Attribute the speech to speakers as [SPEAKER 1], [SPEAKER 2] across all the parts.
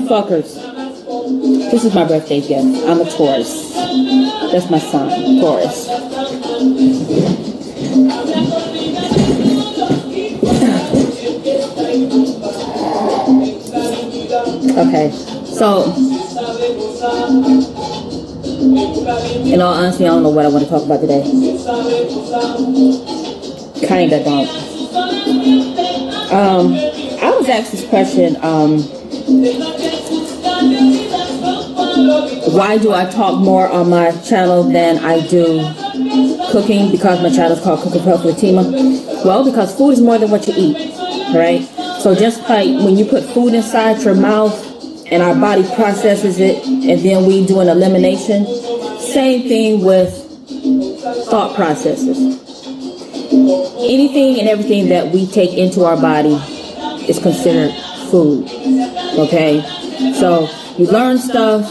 [SPEAKER 1] Fuckers. This is my birthday gift. I'm a Taurus. That's my sign, Taurus. Okay, so in all honesty, I don't know what I want to talk about today. Kinda don't. I was asked this question, why do I talk more on my channel than I do cooking? Because my channel is called Cooking Health with Timah. Well, because food is more than what you eat, right? So just like when you put food inside your mouth and our body processes it and then we do an elimination, same thing with thought processes. Anything and everything that we take into our body is considered food, okay? So you learn stuff,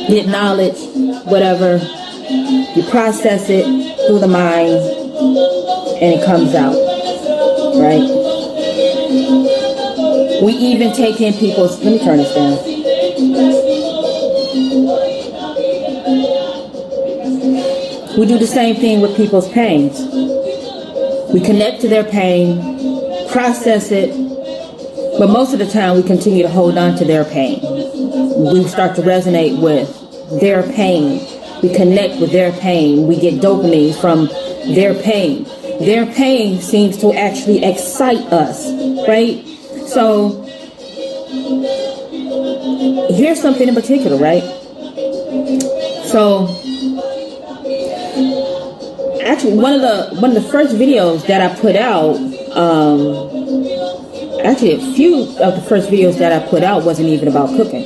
[SPEAKER 1] get knowledge, whatever, you process it through the mind, and it comes out, right? We even take in people's, let me turn this down. We do the same thing with people's pains. We connect to their pain, process it, but most of the time we continue to hold on to their pain. We start to resonate with their pain. We connect with their pain. We get dopamine from their pain. Their pain seems to actually excite us, right? So here's something in particular, right? So actually, one of the first videos that I put out, actually a few of the first videos that I put out wasn't even about cooking.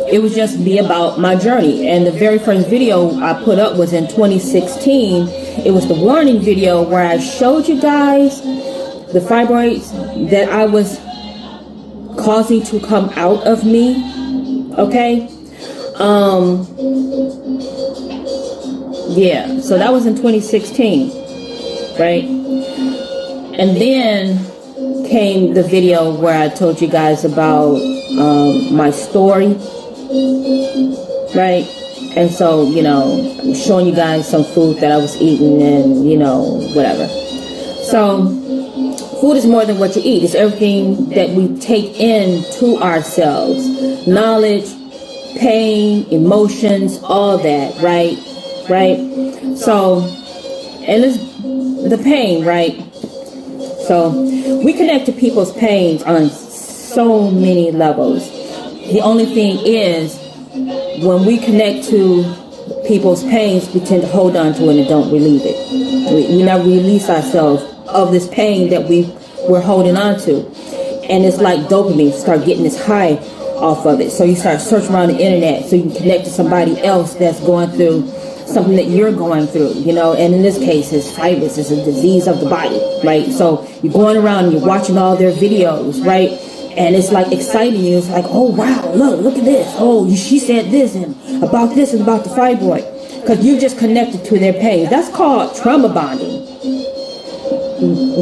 [SPEAKER 1] It was just be about my journey. And the very first video I put up was in 2016. It was the warning video where I showed you guys the fibroids that I was causing to come out of me. Okay. Yeah, so that was in 2016, right? And then came the video where I told you guys about my story, right? And so, you know, I'm showing you guys some food that I was eating and, you know, whatever. So food is more than what you eat. It's everything that we take into ourselves. Knowledge, pain, emotions, all that, right? Right? So, and it's the pain, right? So we connect to people's pains on so many levels. The only thing is, when we connect to people's pains, we tend to hold on to it and don't relieve it. We never release ourselves of this pain that we're holding on to. And it's like dopamine, start getting this high off of it. So you start searching around the internet so you can connect to somebody else that's going through something that you're going through, you know. And in this case, it's fibroids. It's a disease of the body, right? So you're going around and you're watching all their videos, right? And it's like exciting you. It's like, oh wow, look at this. Oh, she said this and about the fibroid, because you just connected to their pain. That's called trauma bonding.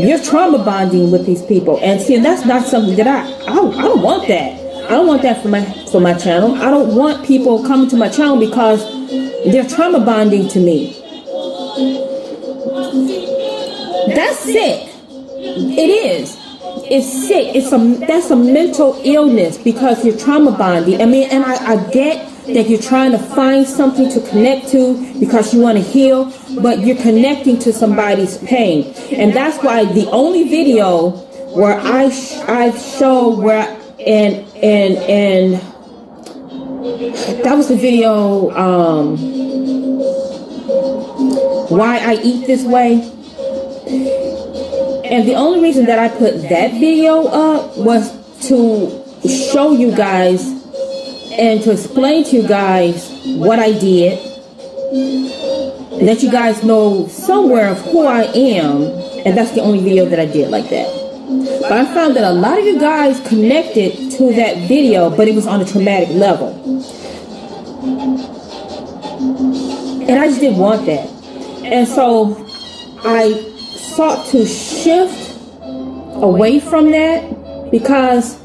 [SPEAKER 1] You're trauma bonding with these people, and see, that's not something that I don't want that. I don't want that for my channel. I don't want people coming to my channel because they're trauma bonding to me. That's sick. It is. It's sick. That's a mental illness because you're trauma bonding. I mean, and I get that you're trying to find something to connect to because you want to heal, but you're connecting to somebody's pain. And that's why the only video where I show where and that was the video, why I eat this way. And the only reason that I put that video up was to show you guys and to explain to you guys what I did, let you guys know somewhere of who I am. And that's the only video that I did like that. But I found that a lot of you guys connected to that video, but it was on a traumatic level. And I just didn't want that. And so I sought to shift away from that because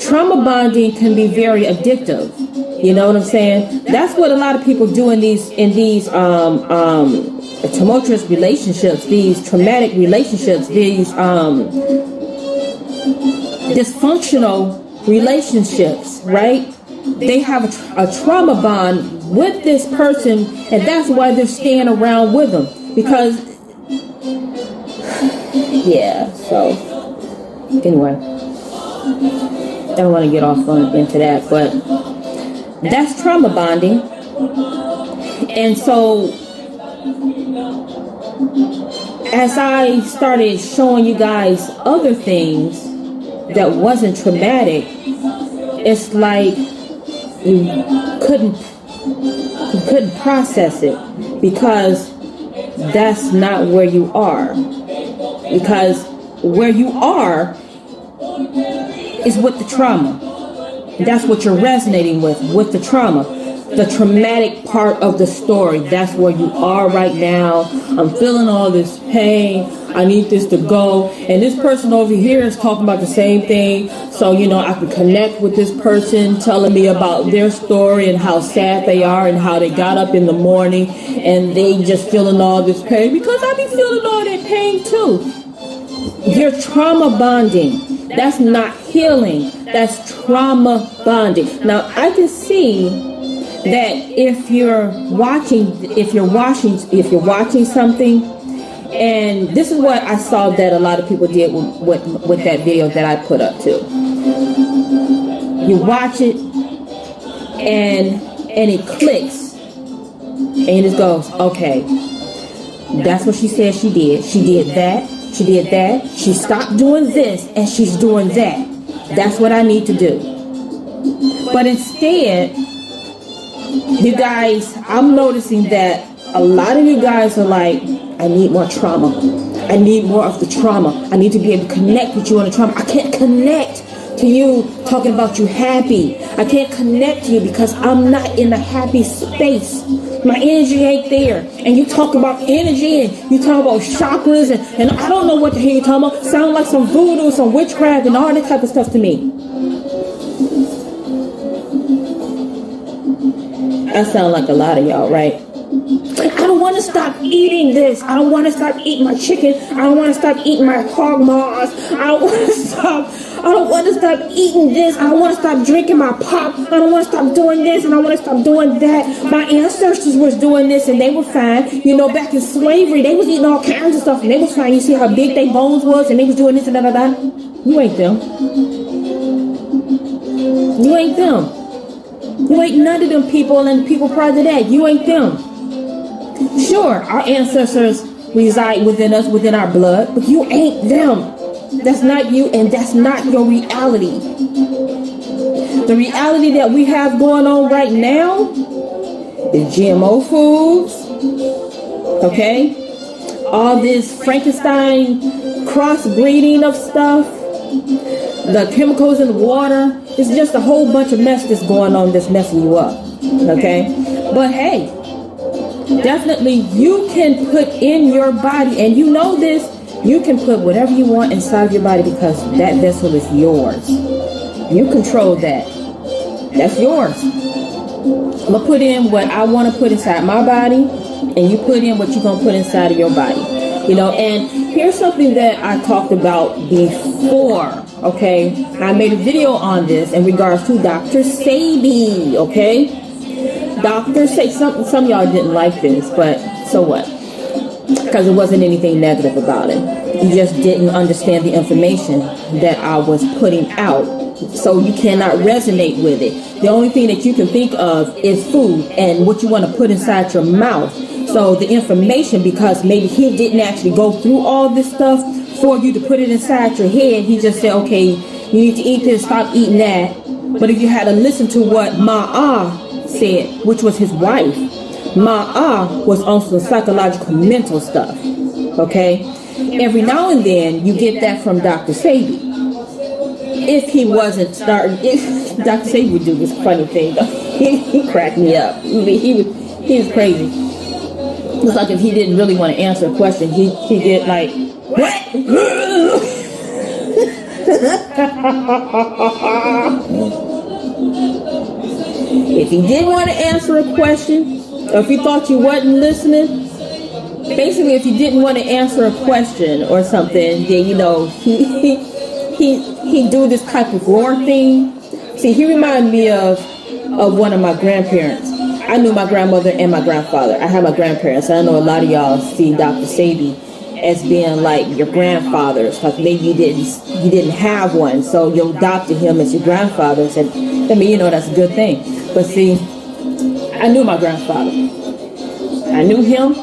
[SPEAKER 1] trauma bonding can be very addictive. You know what I'm saying? That's what a lot of people do in these tumultuous relationships, these traumatic relationships, these dysfunctional relationships, right? They have a trauma bond with this person, and that's why they're staying around with them. Because, yeah, so, anyway, I don't want to get off into that, but that's trauma bonding. And so, as I started showing you guys other things that wasn't traumatic, it's like you couldn't process it because that's not where you are. Because where you are is with the trauma. That's what you're resonating with the trauma. The traumatic part of the story. That's where you are right now. I'm feeling all this pain. I need this to go. And this person over here is talking about the same thing. So, you know, I can connect with this person telling me about their story and how sad they are and how they got up in the morning and they just feeling all this pain because I be feeling all that pain too. You're trauma bonding. That's not healing. That's trauma bonding. Now, I can see that if you're watching something, and this is what I saw that a lot of people did with that video that I put up too. You watch it and it clicks And he just goes, okay, that's what she said she did. She did that. She did that. She stopped doing this and she's doing that. That's what I need to do. But instead, you guys, I'm noticing that a lot of you guys are like, I need more trauma. I need more of the trauma. I need to be able to connect with you on the trauma. I can't connect to you talking about you happy. I can't connect to you because I'm not in a happy space. My energy ain't there. And you talk about energy and you talk about chakras and I don't know what the hell you're talking about. Sound like some voodoo, some witchcraft and all that type of stuff to me. I sound like a lot of y'all, right? I don't want to stop eating this. I don't want to stop eating my chicken. I don't want to stop eating my hog maws. I don't want to stop eating this. I don't want to stop drinking my pop. I don't want to stop doing this and I want to stop doing that. My ancestors was doing this and they were fine. You know, back in slavery, they was eating all kinds of stuff and they was fine. You see how big their bones was and they was doing this and da-da-da. You ain't them. You ain't them. You ain't none of them people and the people prior to that. You ain't them. Sure, our ancestors reside within us, within our blood, but you ain't them. That's not you and that's not your reality. The reality that we have going on right now is GMO foods, okay? All this Frankenstein crossbreeding of stuff, the chemicals in the water. It's just a whole bunch of mess that's going on that's messing you up, okay? But hey, definitely you can put in your body, and you know this, you can put whatever you want inside of your body because that vessel is yours. You control that. That's yours. I'm going to put in what I want to put inside my body, and you put in what you're going to put inside of your body. You know, and here's something that I talked about before, okay? I made a video on this in regards to Dr. Sebi, okay? Dr. Sebi, some of y'all didn't like this, but so what? Because it wasn't anything negative about it. You just didn't understand the information that I was putting out. So you cannot resonate with it. The only thing that you can think of is food and what you want to put inside your mouth. So the information, because maybe he didn't actually go through all this stuff for you to put it inside your head. He just said, okay, you need to eat this, stop eating that. But if you had to listen to what Ma'ah said, which was his wife, Ma'ah was also psychological mental stuff, okay? Every now and then you get that from Dr. Sebi. If he wasn't starting, if Dr. Sebi would do this funny thing, he cracked me up. He was crazy. It's like if he didn't really want to answer a question, he did like, what? If he didn't want to answer a question, or if he thought you wasn't listening, basically if he didn't want to answer a question or something, then you know he do this type of roar thing. See, he reminded me of one of my grandparents. I knew my grandmother and my grandfather. I have my grandparents. I know a lot of y'all see Dr. Sebi as being like your grandfathers, because maybe you didn't have one, so you adopted him as your grandfather. Said, I mean, you know, that's a good thing. But see, I knew my grandfather. I knew him,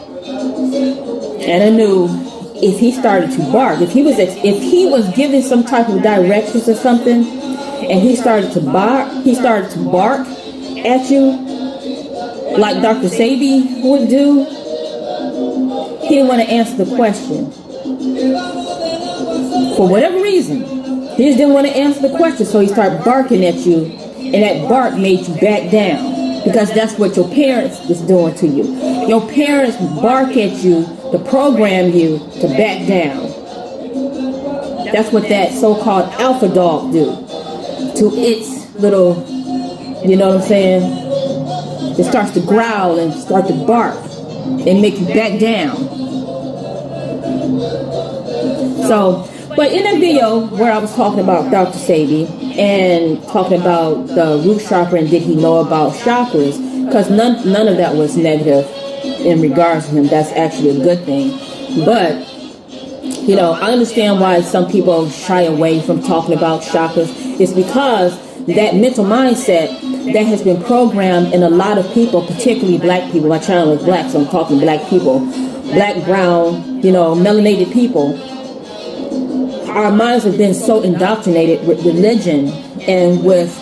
[SPEAKER 1] and I knew if he started to bark, if he was giving some type of directions or something, and he started to bark at you, like Dr. Sebi would do, he didn't want to answer the question. For whatever reason, he just didn't want to answer the question, so he started barking at you, and that bark made you back down, because that's what your parents was doing to you. Your parents bark at you to program you to back down. That's what that so-called alpha dog do to its little, you know what I'm saying? It starts to growl and start to bark and make you back down. So, but in that video where I was talking about Dr. Sebi and talking about the root chakra and did he know about chakras, because none of that was negative in regards to him. That's actually a good thing. But, you know, I understand why some people shy away from talking about chakras. It's because that mental mindset that has been programmed in a lot of people, particularly black people. My channel is black, so I'm talking black people, black, brown, melanated people. Our minds have been so indoctrinated with religion and with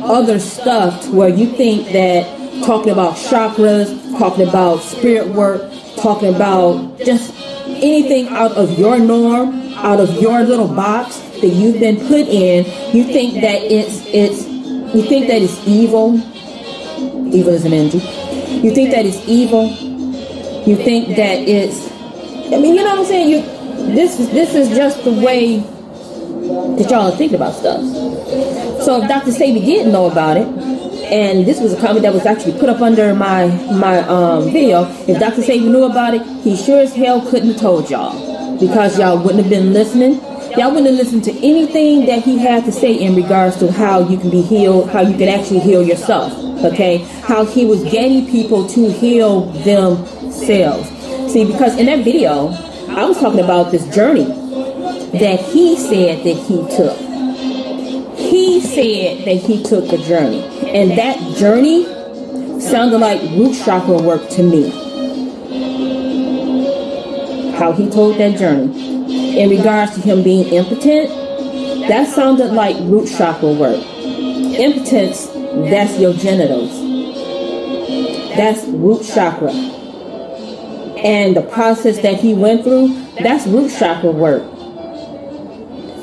[SPEAKER 1] other stuff where you think that talking about chakras, talking about spirit work, talking about just anything out of your norm, out of your little box that you've been put in, you think that it's evil. Evil is an energy. You think that it's evil. You think that it's, you know what I'm saying? This is just the way that y'all think about stuff. So if Dr. Sabi didn't know about it, and this was a comment that was actually put up under my video, if Dr. Sabi knew about it, he sure as hell couldn't have told y'all, because y'all wouldn't have been listening. Y'all wouldn't have listened to anything that he had to say in regards to how you can be healed, how you can actually heal yourself, okay? How he was getting people to heal themselves. See, because in that video, I was talking about this journey that he said that he took. He said that he took a journey. And that journey sounded like root chakra work to me. How he told that journey. In regards to him being impotent, that sounded like root chakra work. Impotence, that's your genitals. That's root chakra. And the process that he went through, that's root chakra work.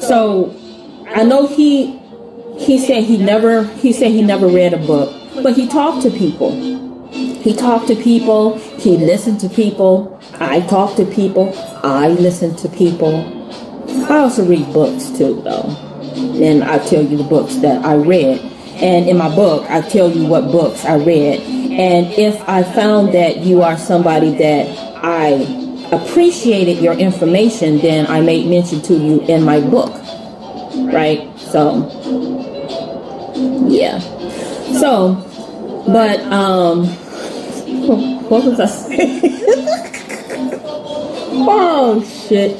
[SPEAKER 1] So I know he said he never read a book, but he talked to people. He talked to people, he listened to people. I talk to people, I listen to people. I also read books too, though. And I tell you the books that I read. And in my book, I tell you what books I read. And if I found that you are somebody that I appreciated your information, then I made mention to you in my book. Right? So, yeah. So, but, what was I saying? Oh, shit.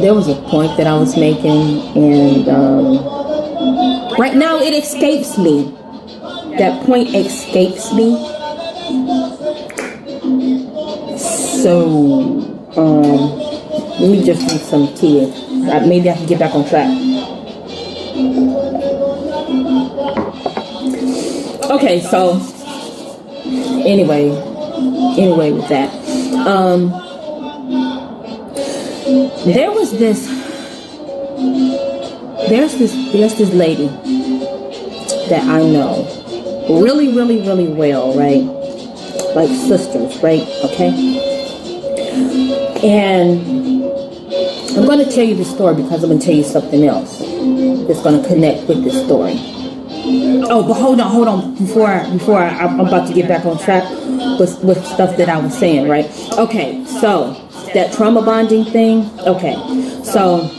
[SPEAKER 1] There was a point that I was making, and right now it escapes me. That point escapes me. So, let me just drink some tea. Maybe I can get back on track. Okay, so anyway with that, there's this lady that I know really well, right? Like sisters, right? Okay. And I'm going to tell you the story because I'm going to tell you something else that's going to connect with this story. Oh, but hold on. Before I'm about to get back on track with stuff that I was saying, right? Okay, so that trauma bonding thing. Okay, so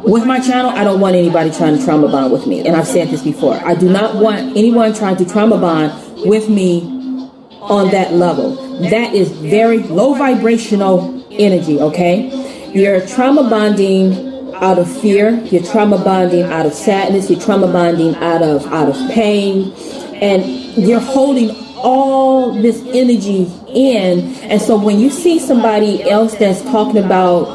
[SPEAKER 1] with my channel, I don't want anybody trying to trauma bond with me, and I've said this before. I do not want anyone trying to trauma bond with me on that level. That is very low vibrational energy. Okay. You're trauma bonding out of fear. You're trauma bonding out of sadness. You're trauma bonding out of pain. And you're holding all this energy in. And so when you see somebody else that's talking about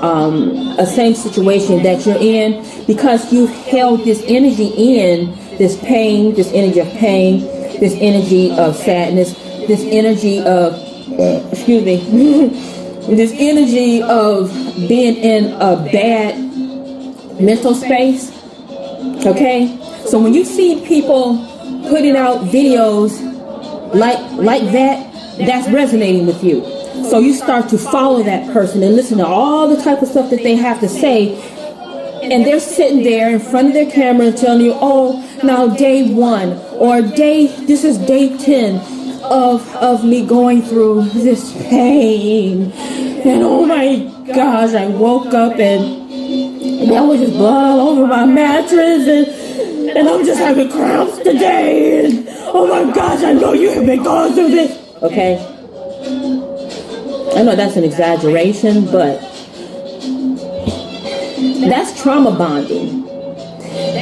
[SPEAKER 1] a same situation that you're in, because you've held this energy in, this pain, this energy of pain, this energy of sadness, this energy of, this energy of being in a bad mental space, okay? So when you see people putting out videos like that, that's resonating with you. So you start to follow that person and listen to all the type of stuff that they have to say, and they're sitting there in front of their camera and telling you, oh, now day 1 or this is day 10 of me going through this pain, and oh my gosh, I woke up and there was just blood all over my mattress, and I'm just having cramps today, and oh my gosh, I know you have been going through this. Okay? I know that's an exaggeration, but that's trauma bonding.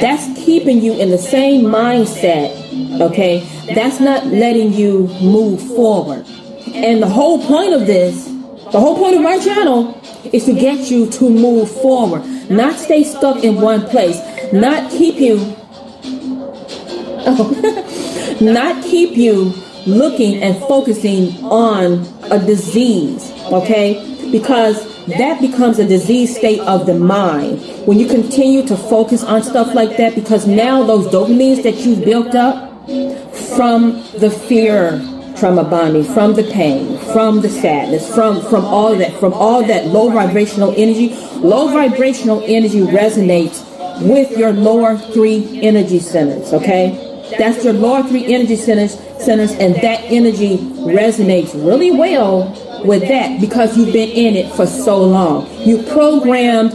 [SPEAKER 1] That's keeping you in the same mindset, okay? That's not letting you move forward. And the whole point of this, the whole point of my channel is to get you to move forward, not stay stuck in one place, not keep you, not keep you looking and focusing on a disease, okay? Because that becomes a disease state of the mind when you continue to focus on stuff like that, because now those dopamines that you've built up from the fear trauma bonding, from the pain, from the sadness, from all that low vibrational energy resonates with your lower 3 energy centers, okay? That's your lower 3 energy centers, and that energy resonates really well with that because you've been in it for so long. You programmed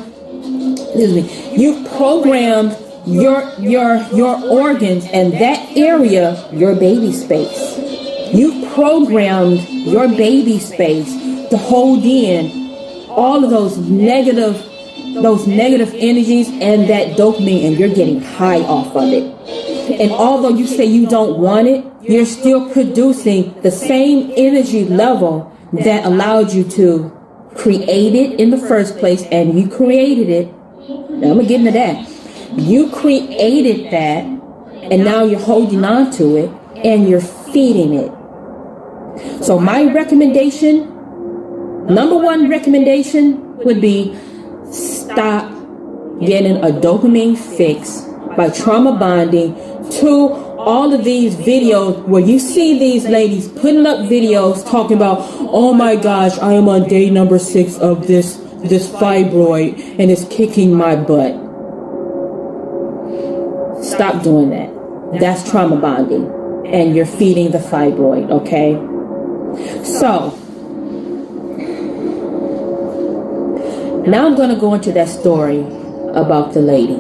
[SPEAKER 1] your organs and that area your baby space. You programmed your baby space to hold in all of those negative energies and that dopamine, and you're getting high off of it. And although you say you don't want it, you're still producing the same energy level that allowed you to create it in the first place, and you created it. Now I'm going to get into that. You created that, and now you're holding on to it, and you're feeding it. So my recommendation, number one recommendation would be stop getting a dopamine fix by trauma bonding to all of these videos where you see these ladies putting up videos talking about, oh my gosh, I am on day number 6 of this fibroid and it's kicking my butt. Stop doing that. That's trauma bonding, and you're feeding the fibroid, okay? So now I'm going to go into that story about the lady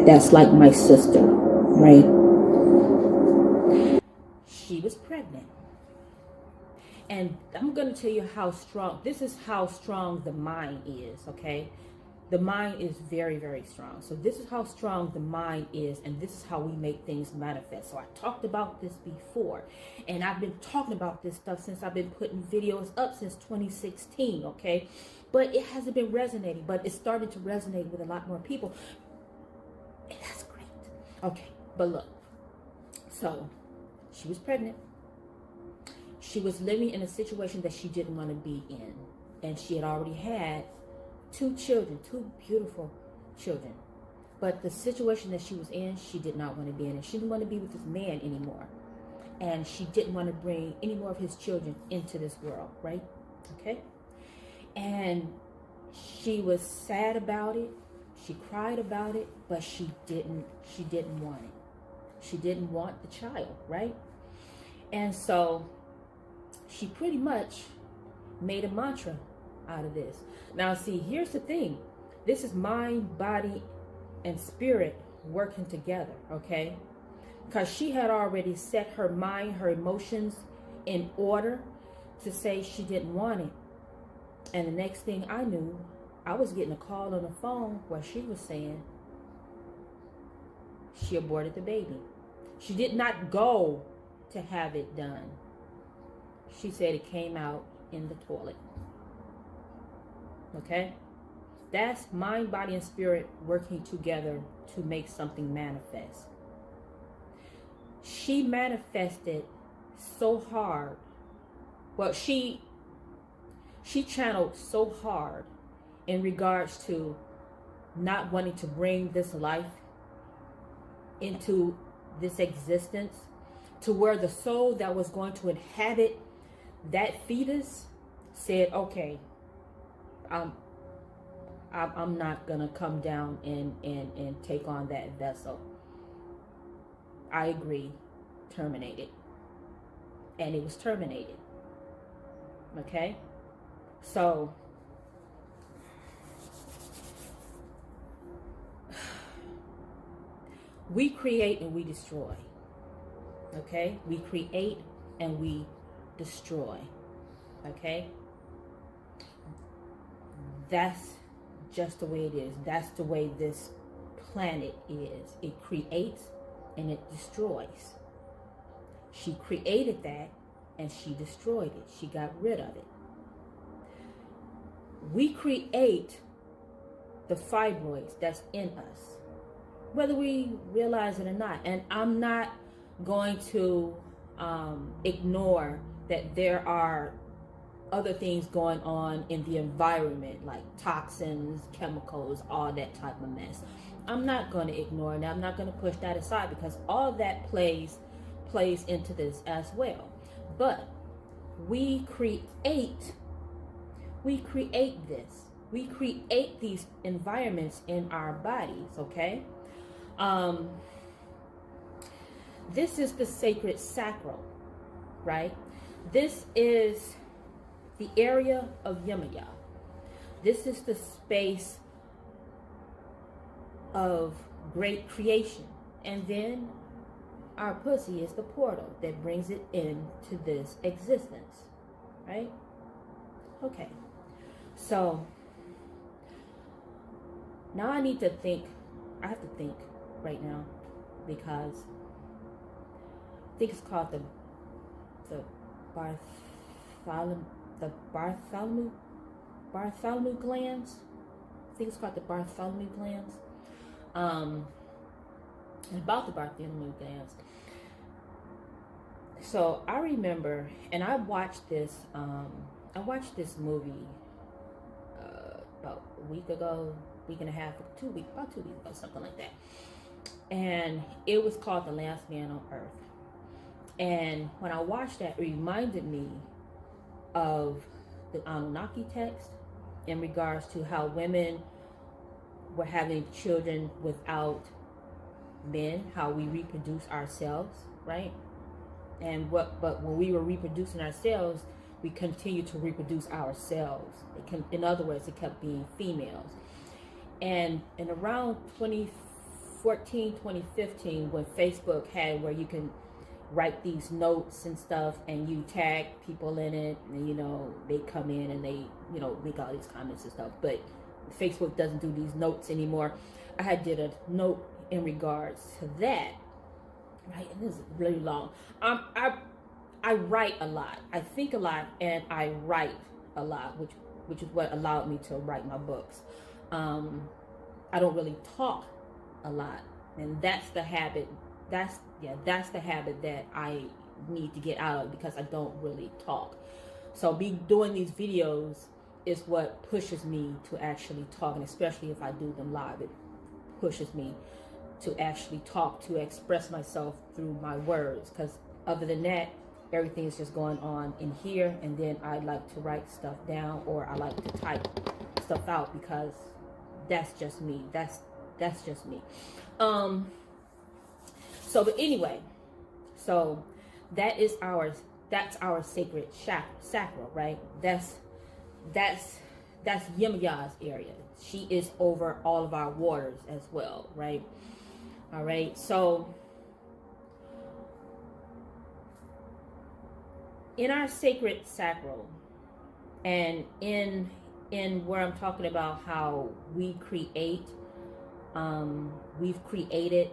[SPEAKER 1] that's like my sister, right? She was pregnant. And I'm going to tell you how strong, this is how strong the mind is, okay? The mind is very, very strong. So this is how strong the mind is, and this is how we make things manifest. So I talked about this before, and I've been talking about this stuff since I've been putting videos up since 2016, okay? But it hasn't been resonating, but it's starting to resonate with a lot more people. And that's great. Okay, but look. So she was pregnant. She was living in a situation that she didn't want to be in, and she had already had 2 children, 2 beautiful children. But the situation that she was in, she did not want to be in. And she didn't want to be with this man anymore. And she didn't want to bring any more of his children into this world, right? Okay? And she was sad about it. She cried about it, but she didn't want it. She didn't want the child, right? And so she pretty much made a mantra out of this. Now, see, here's the thing. This is mind, body, and spirit working together, okay? Because she had already set her mind, her emotions in order to say she didn't want it. And the next thing I knew, I was getting a call on the phone where she was saying she aborted the baby. She did not go to have it done. She said it came out in the toilet. Okay? That's mind, body, and spirit working together to make something manifest. She manifested so hard. Well, she channeled so hard in regards to not wanting to bring this life into this existence, to where the soul that was going to inhabit that fetus said, okay, I'm not gonna come down and take on that vessel. I agree. Terminate it. And it was terminated. Okay? So We create and we destroy. Okay? We create and we destroy. Okay? That's just the way it is. That's the way this planet is. It creates and it destroys. She created that and she destroyed it. She got rid of it. We create the fibroids that's in us, whether we realize it or not. And I'm not going to ignore that there are other things going on in the environment, like toxins, chemicals, all that type of mess. I'm not going to ignore it. I'm not going to push that aside, because all that plays into this as well. But we create this. We create these environments in our bodies, okay? This is the sacred sacral, right? This is the area of Timah. This is the space of great creation. And then our pussy is the portal that brings it into this existence, right? Okay. So now I need to think. I have to think right now, because I think it's called the Bartholomew glands. I think it's called the Bartholomew glands. About the Bartholomew glands. So I remember, and I watched this. I watched this movie about a week ago, week and a half, about 2 weeks ago, something like that. And it was called The Last Man on Earth. And when I watched that, it reminded me of the Anunnaki text in regards to how women were having children without men, how we reproduce ourselves, right? But when we were reproducing ourselves, we continued to reproduce ourselves. In other words, it kept being females. And in around 2014, 2015, when Facebook had where you can write these notes and stuff, and you tag people in it, and they come in and they make all these comments and stuff, but Facebook doesn't do these notes anymore. I had did a note in regards to that, right? And this is really long. I write a lot, I think a lot, and I write a lot, which is what allowed me to write my books. I don't really talk a lot, and that's the habit. That's the habit that I need to get out of, because I don't really talk. So doing these videos is what pushes me to actually talk, and especially if I do them live, it pushes me to actually talk, to express myself through my words, because other than that, everything is just going on in here, and then I like to write stuff down, or I like to type stuff out, because that's just me. That's just me. But anyway, so that's our sacred sacral, right? That's Timah's area. She is over all of our waters as well, right? All right. So in our sacred sacral, and in where I'm talking about how we create, we've created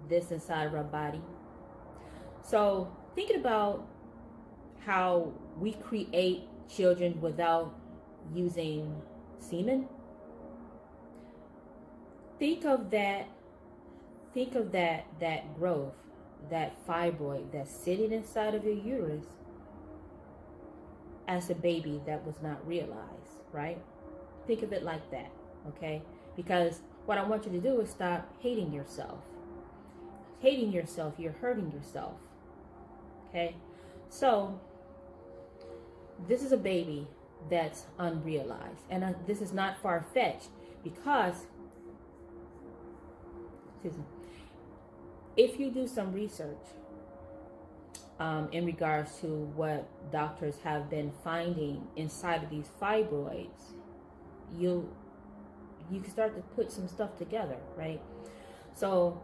[SPEAKER 1] this inside of our body. So thinking about how we create children without using semen, think of that growth, that fibroid that's sitting inside of your uterus as a baby that was not realized, right? Think of it like that, okay? Because what I want you to do is stop hating yourself. Hating yourself, you're hurting yourself, okay? So this is a baby that's unrealized, and this is not far-fetched, because if you do some research in regards to what doctors have been finding inside of these fibroids, you can start to put some stuff together, right? So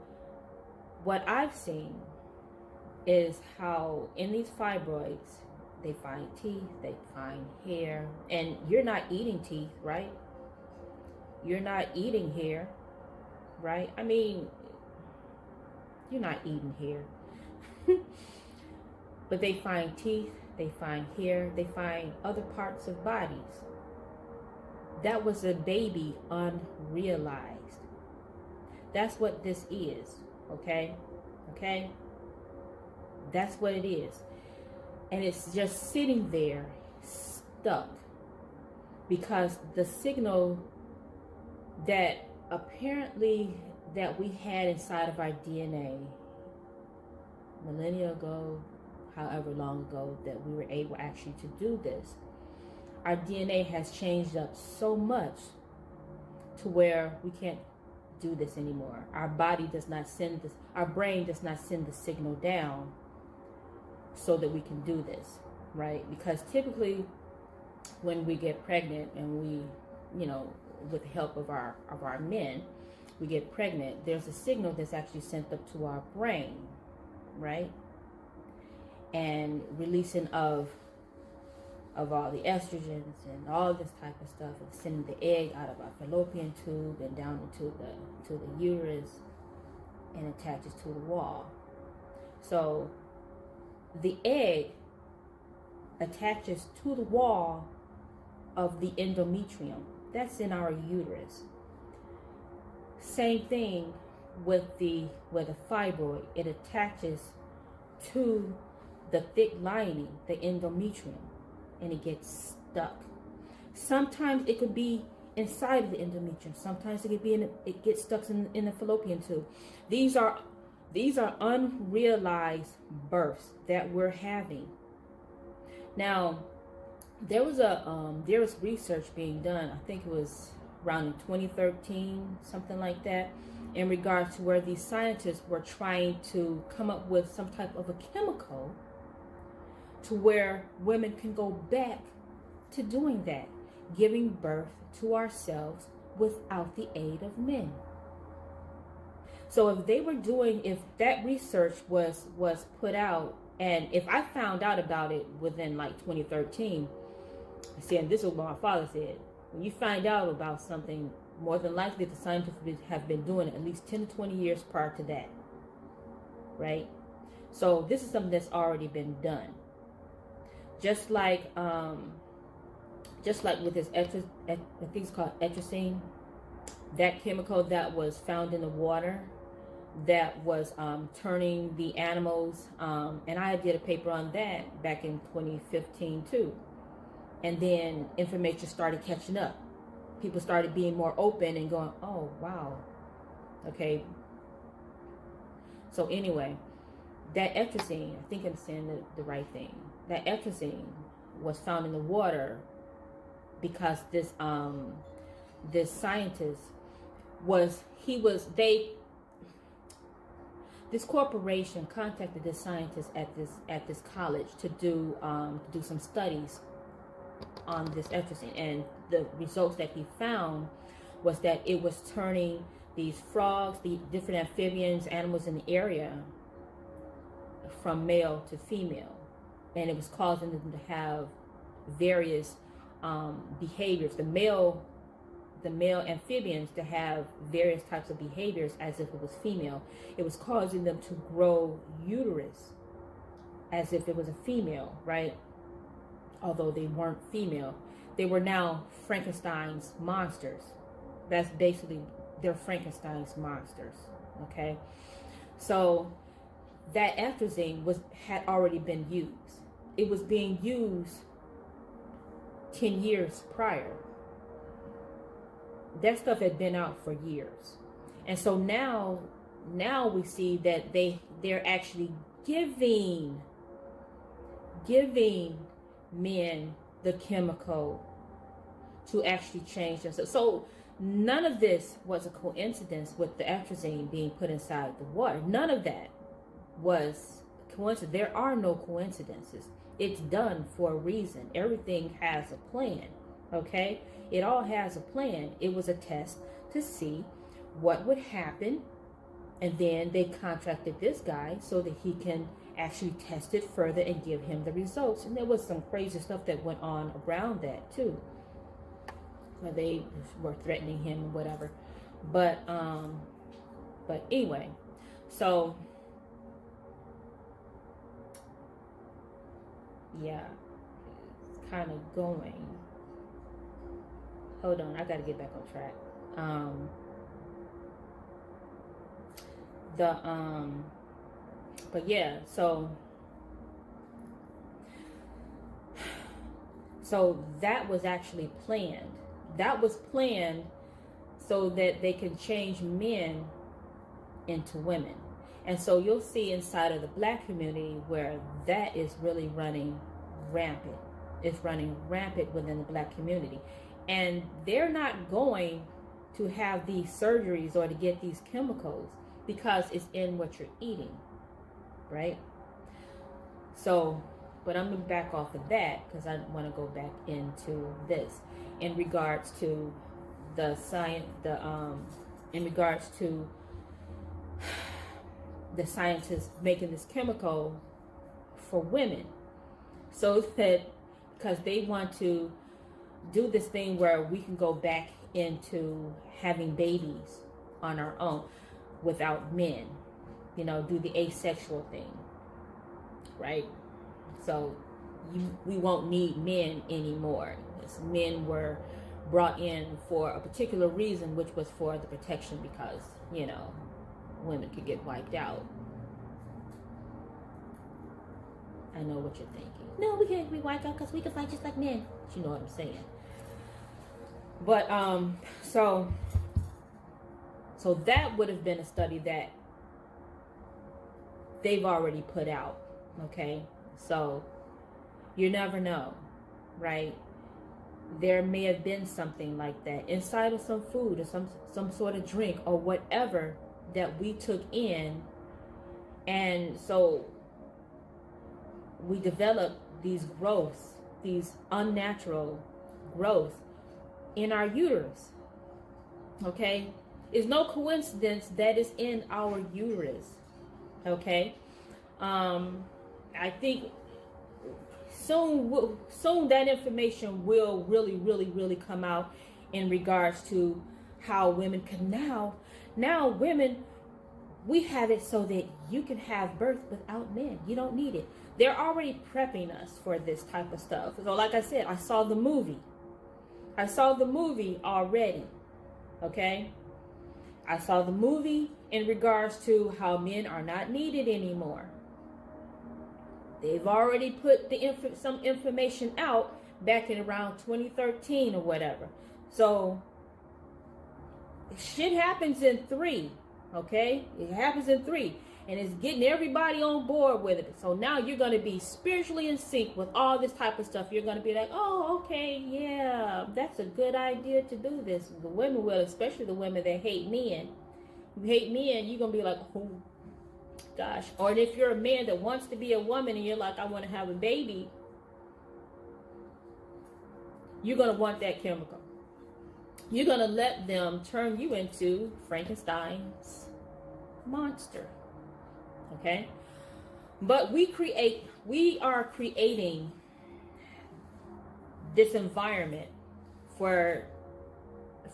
[SPEAKER 1] what I've seen is how in these fibroids, they find teeth, they find hair, and you're not eating teeth, right? You're not eating hair, right? I mean, you're not eating hair. But they find teeth, they find hair, they find other parts of bodies. That was a baby unrealized. That's what this is, okay? Okay? That's what it is. And it's just sitting there, stuck. Because the signal that apparently that we had inside of our DNA millennia ago, however long ago that we were able actually to do this, our DNA has changed up so much to where we can't do this anymore. Our body does not send this, our brain does not send the signal down so that we can do this, right? Because typically when we get pregnant and we, you know, with the help of our men, we get pregnant, there's a signal that's actually sent up to our brain, right? And releasing of all the estrogens and all this type of stuff, and sending the egg out of our fallopian tube and down into the uterus and attaches to the wall. So the egg attaches to the wall of the endometrium. That's in our uterus. Same thing with the fibroid. It attaches to the thick lining, the endometrium, and it gets stuck. Sometimes it could be inside of the endometrium. Sometimes it could be it gets stuck in the fallopian tube. These are unrealized births that we're having. Now, there was research being done. I think it was around in 2013, something like that, in regards to where these scientists were trying to come up with some type of a chemical to where women can go back to doing that, giving birth to ourselves without the aid of men. So if that research was put out, and if I found out about it within like 2013, see, and this is what my father said, when you find out about something, more than likely the scientists have been doing it at least 10 to 20 years prior to that, right? So this is something that's already been done. Just like with this, I think it's called atrazine, that chemical that was found in the water that was turning the animals, and I did a paper on that back in 2015 too. And then information started catching up. People started being more open and going, oh, wow. Okay. So anyway, that atrazine, I think I'm saying the right thing. That atrazine was found in the water because this scientist this corporation contacted this scientist at this college to do some studies on this atrazine, and the results that he found was that it was turning these frogs, the different amphibians, animals in the area, from male to female, and it was causing them to have various behaviors. The male amphibians to have various types of behaviors as if it was female. It was causing them to grow uterus as if it was a female, right? Although they weren't female. They were now Frankenstein's monsters. That's basically, they're Frankenstein's monsters, okay? So that atrazine had already been used. It was being used 10 years prior. That stuff had been out for years. And so now we see that they're actually giving men the chemical to actually change themselves. So none of this was a coincidence with the atrazine being put inside the water. None of that was coincidence. There are no coincidences. It's done for a reason. Everything has a plan. Okay? It all has a plan. It was a test to see what would happen And then they contracted this guy so that he can actually test it further and give him the results. And there was some crazy stuff that went on around that too, where they were threatening him and whatever. But anyway, so yeah, it's kind of going. Hold on, I gotta get back on track. But yeah, so that was actually planned. That was planned so that they can change men into women. And so you'll see inside of the Black community where that is really running rampant. It's running rampant within the Black community. And they're not going to have these surgeries or to get these chemicals because it's in what you're eating, right? So, but I'm going to back off of that because I want to go back into this in regards to the science, in regards to the scientists making this chemical for women, so that because they want to do this thing where we can go back into having babies on our own without men, you know, do the asexual thing, right? So we won't need men anymore. Men were brought in for a particular reason, which was for the protection, because, you know, women could get wiped out. I know what you're thinking. No, we can't be wiped out because we can fight just like men. But you know what I'm saying. But so that would have been a study that they've already put out. Okay, so you never know, right? There may have been something like that inside of some food or some sort of drink or whatever that we took in, and so we developed these growths, these unnatural growths in our uterus. Okay, it's no coincidence that it's in our uterus. Okay, I think soon that information will really come out in regards to how women can now women, we have it so that you can have birth without men. You don't need it. They're already prepping us for this type of stuff. So like I said, I saw the movie already. Okay, I saw the movie in regards to how men are not needed anymore. They've already put some information out back in around 2013 or whatever. So shit happens in 3. Okay, it happens in 3, and it's getting everybody on board with it. So now you're going to be spiritually in sync with all this type of stuff. You're going to be like, oh, okay, yeah, that's a good idea to do this. The women will, especially the women that hate men. You hate men, you're going to be like, oh gosh. Or if you're a man that wants to be a woman and you're like, I want to have a baby, you're going to want that chemical. You're going to let them turn you into Frankenstein's monster. Okay? But we are creating this environment for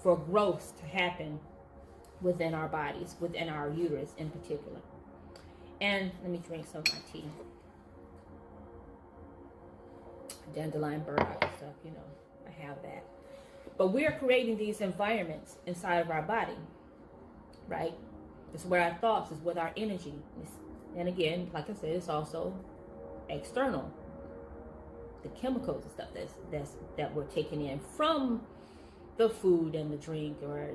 [SPEAKER 1] growth to happen within our bodies, within our uterus in particular. And let me drink some of my tea. Dandelion burdock and stuff, you know, I have that. But we're creating these environments inside of our body, right? It's where our thoughts, is with our energy. And again, like I said, it's also external. The chemicals and stuff that we're taking in from the food and the drink or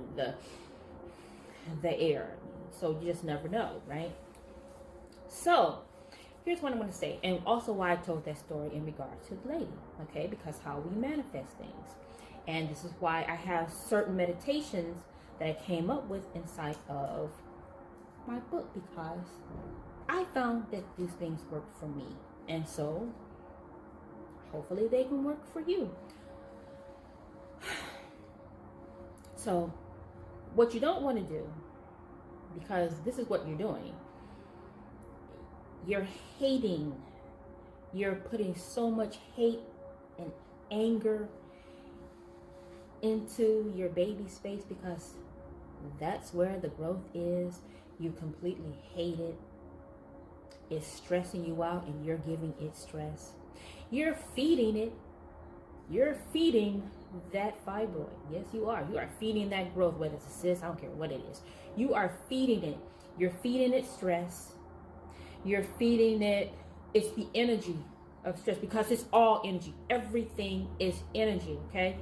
[SPEAKER 1] the air. So you just never know, right? So here's what I want to say, and also why I told that story in regards to the lady, okay? Because how we manifest things. And this is why I have certain meditations that I came up with inside of my book, because I found that these things work for me. And so hopefully they can work for you. So what you don't want to do, because this is what you're doing. You're hating. You're putting so much hate and anger into your baby space because that's where the growth is. You completely hate it. It's stressing you out and you're giving it stress. You're feeding it. You're feeding that fibroid. Yes, you are. You are feeding that growth, whether it's a cyst, I don't care what it is. You are feeding it. You're feeding it stress. You're feeding it, it's the energy of stress because it's all energy. Everything is energy, okay?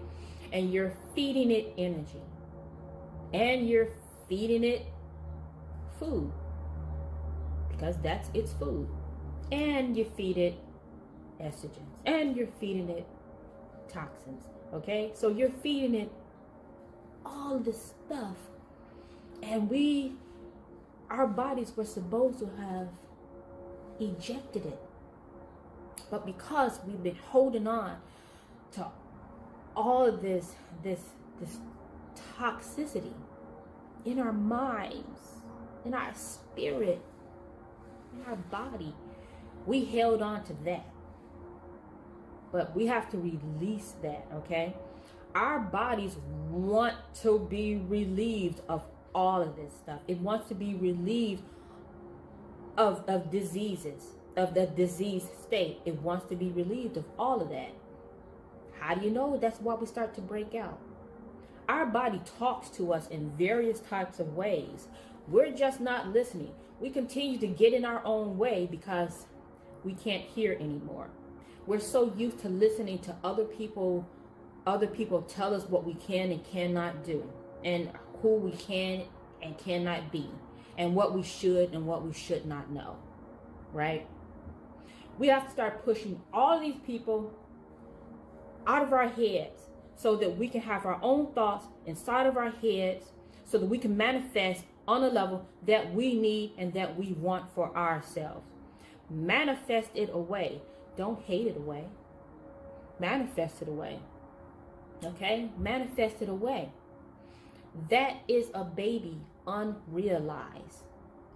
[SPEAKER 1] And you're feeding it energy. And you're feeding it food because that's its food. And you feed it estrogens. And you're feeding it toxins, okay? So you're feeding it all this stuff. And our bodies were supposed to have ejected it. But because we've been holding on to all of this toxicity in our minds, in our spirit, in our body, we held on to that. But we have to release that, okay? Our bodies want to be relieved of all of this stuff. It wants to be relieved of diseases, of the disease state. It wants to be relieved of all of that. How do you know? That's why we start to break out. Our body talks to us in various types of ways. We're just not listening. We continue to get in our own way because we can't hear anymore. We're so used to listening to other people tell us what we can and cannot do, and who we can and cannot be, and what we should and what we should not know, right? We have to start pushing all of these people out of our heads so that we can have our own thoughts inside of our heads so that we can manifest on a level that we need and that we want for ourselves. Manifest it away. Don't hate it away. Manifest it away. Okay? Manifest it away. That is a baby unrealized.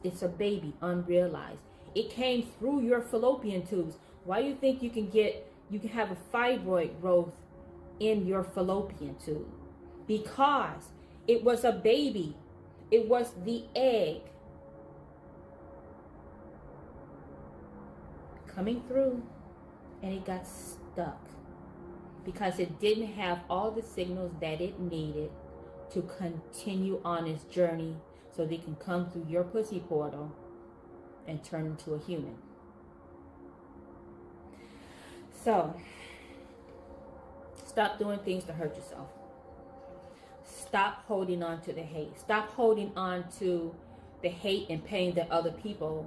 [SPEAKER 1] It's a baby unrealized. It came through your fallopian tubes. Why do you think you can have a fibroid growth in your fallopian tube? Because it was a baby. It was the egg coming through, and it got stuck because it didn't have all the signals that it needed to continue on its journey so that it can come through your pussy portal and turn into a human. So, stop doing things to hurt yourself. Stop holding on to the hate. Stop holding on to the hate and pain that other people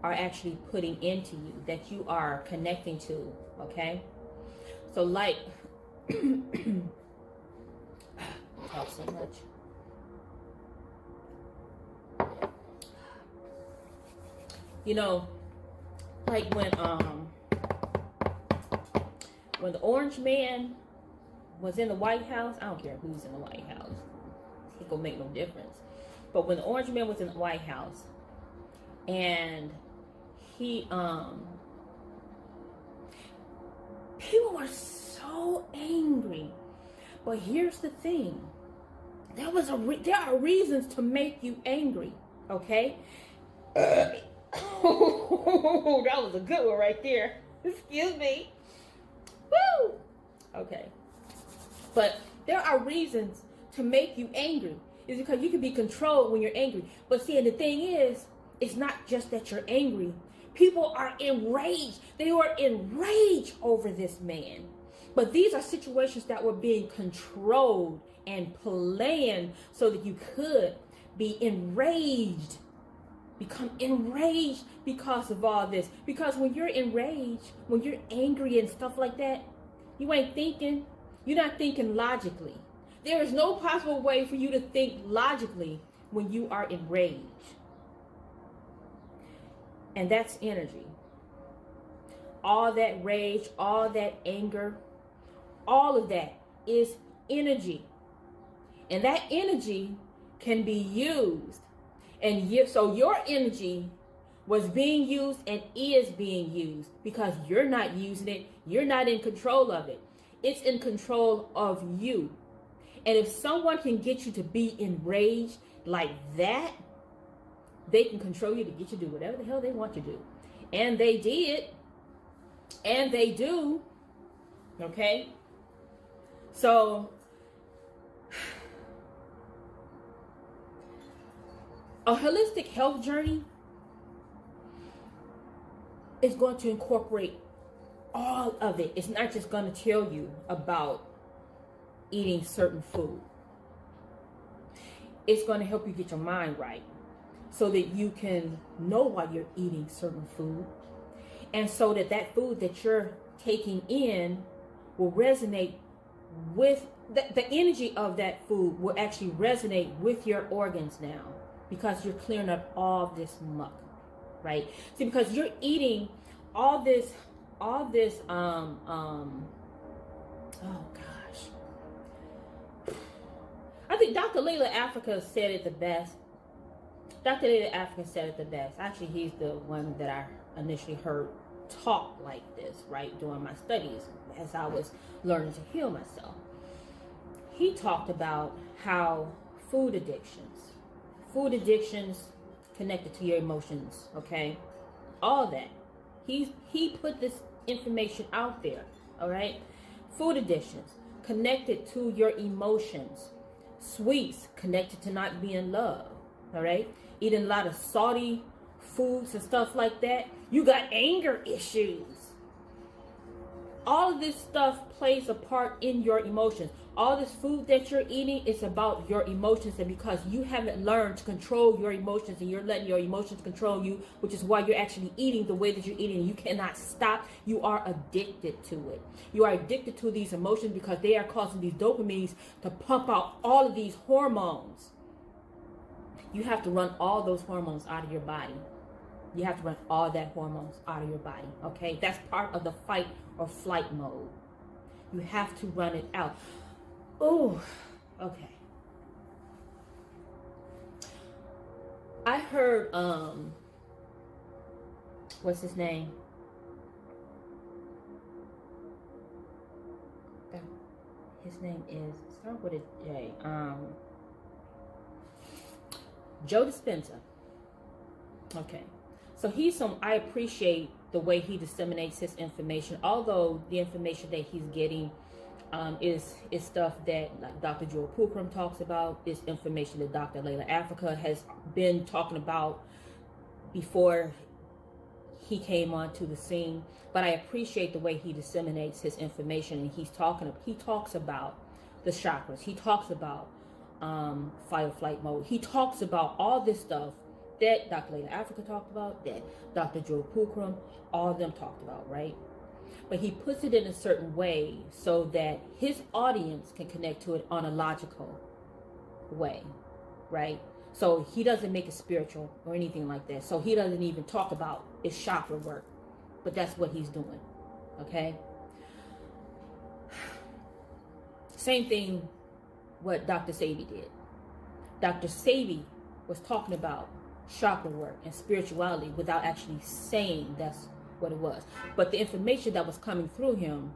[SPEAKER 1] are actually putting into you, that you are connecting to, okay? So like, talk so much. You know, like when the Orange Man was in the White House, I don't care who's in the White House, it gonna make no difference. But when the Orange Man was in the White House, and he people were so angry. But here's the thing: there are reasons to make you angry. Okay. Oh, that was a good one right there. Excuse me. Woo! Okay. But there are reasons to make you angry. It's because you can be controlled when you're angry. But see, and the thing is, it's not just that you're angry. People are enraged. They were enraged over this man. But these are situations that were being controlled and planned so that you could be enraged. Become enraged because of all this. Because when you're enraged, when you're angry and stuff like that, you ain't thinking. You're not thinking logically. There is no possible way for you to think logically when you are enraged. And that's energy. All that rage, all that anger, all of that is energy. And that energy can be used. And so your energy was being used and is being used because you're not using it. You're not in control of it. It's in control of you. And if someone can get you to be enraged like that, they can control you to get you to do whatever the hell they want you to do. And they did. And they do. Okay? So, a holistic health journey is going to incorporate all of it. It's not just going to tell you about eating certain food. It's going to help you get your mind right so that you can know why you're eating certain food, and so that that food that you're taking in will resonate with the energy of that food will actually resonate with your organs now, because you're clearing up all this muck, right? See, because you're eating all this oh gosh, I think Dr. Layla Africa said it the best. Dr. Layla Africa said it the best. Actually, he's the one that I initially heard talk like this, right, during my studies as I was learning to heal myself. He talked about how food addictions connected to your emotions, okay? All that. He put this information out there, all right? Food addictions connected to your emotions. Sweets connected to not being loved, all right? Eating a lot of salty foods and stuff like that. You got anger issues. All of this stuff plays a part in your emotions. All this food that you're eating is about your emotions, and because you haven't learned to control your emotions and you're letting your emotions control you, which is why you're actually eating the way that you're eating. You cannot stop. You are addicted to it. You are addicted to these emotions because they are causing these dopamines to pump out all of these hormones. You have to run all those hormones out of your body. You have to run all that hormones out of your body, okay? That's part of the fight or flight mode. You have to run it out. Oh, okay. I heard, what's his name? His name is, start with a J. Joe Dispenza. Okay. So I appreciate the way he disseminates his information, although the information that he's getting is stuff that like Dr. Joel Pookrum talks about, is information that Dr. Layla Africa has been talking about before he came onto the scene. But I appreciate the way he disseminates his information, and he talks about the chakras. He talks about fight or flight mode. He talks about all this stuff that Dr. Layla Africa talked about, that Dr. Joe Pookrum, all of them talked about, right? But he puts it in a certain way so that his audience can connect to it on a logical way, right? So he doesn't make it spiritual or anything like that. So he doesn't even talk about his chakra work, but that's what he's doing, okay? Same thing what Dr. Sebi did. Dr. Sebi was talking about chakra work and spirituality without actually saying that's what it was. But the information that was coming through him,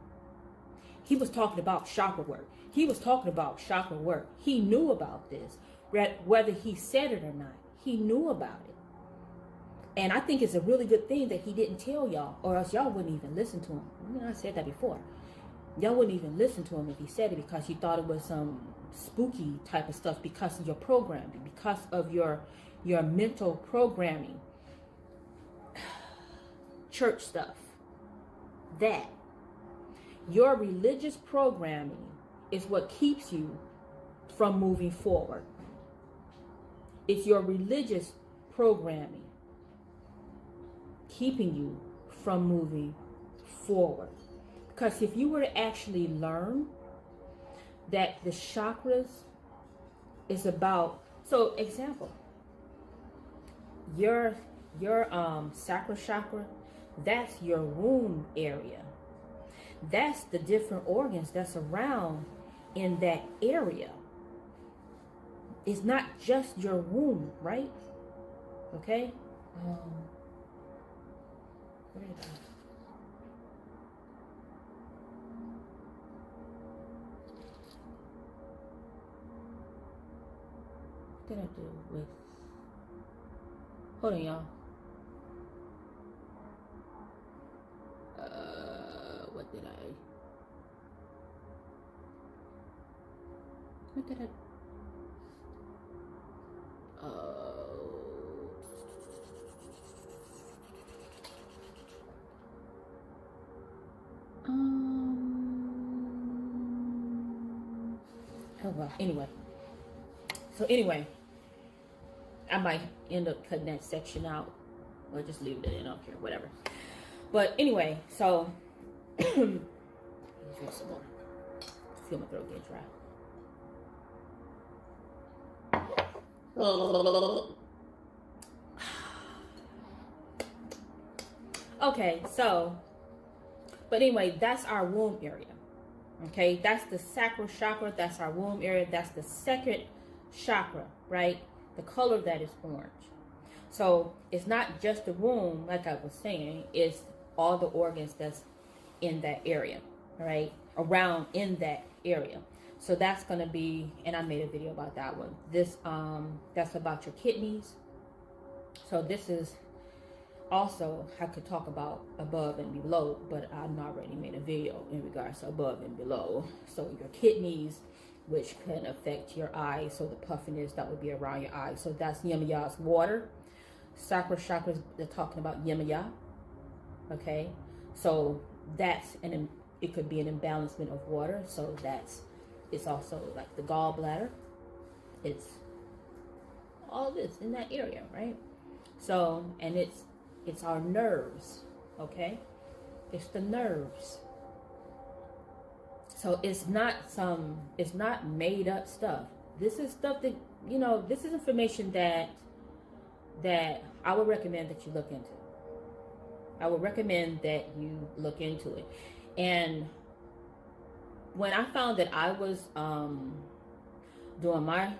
[SPEAKER 1] he was talking about chakra work. He was talking about chakra work. He knew about this. Whether he said it or not, he knew about it. And I think it's a really good thing that he didn't tell y'all, or else y'all wouldn't even listen to him. I mean, I said that before. Y'all wouldn't even listen to him if he said it, because you thought it was some spooky type of stuff because of your programming, because of your mental programming, church stuff. That your religious programming is what keeps you from moving forward. It's your religious programming keeping you from moving forward. Because if you were to actually learn that the chakras is about, so example, your sacral chakra, that's your womb area. That's the different organs that's around in that area. It's not just your womb, right? Okay. Where did I? What did I do with? Hold on, y'all. What did I? What did I? Oh well. Anyway. So anyway, I might end up cutting that section out, or just leave it in. I don't care. Whatever. But anyway, so drink some more. Feel my throat get dry. Okay, so, but anyway, that's our womb area. Okay, that's the sacral chakra. That's our womb area. That's the second chakra, right? The color of that is orange. So it's not just the womb, like I was saying, it's all the organs that's in that area, right? Around in that area. So that's going to be, and I made a video about that one. This, that's about your kidneys. So this is also, I could talk about above and below, but I've already made a video in regards to above and below. So your kidneys, which can affect your eyes. So the puffiness that would be around your eyes. So that's Yemaya's water. Sacral chakras, they're talking about Yemaya. Okay. So that's it could be an imbalancement of water. So it's also like the gallbladder. It's all this in that area, right? So, and it's our nerves, okay? It's the nerves. So it's not made up stuff. This is stuff that, this is information that I would recommend that you look into. I would recommend that you look into it. And when I found that I was doing my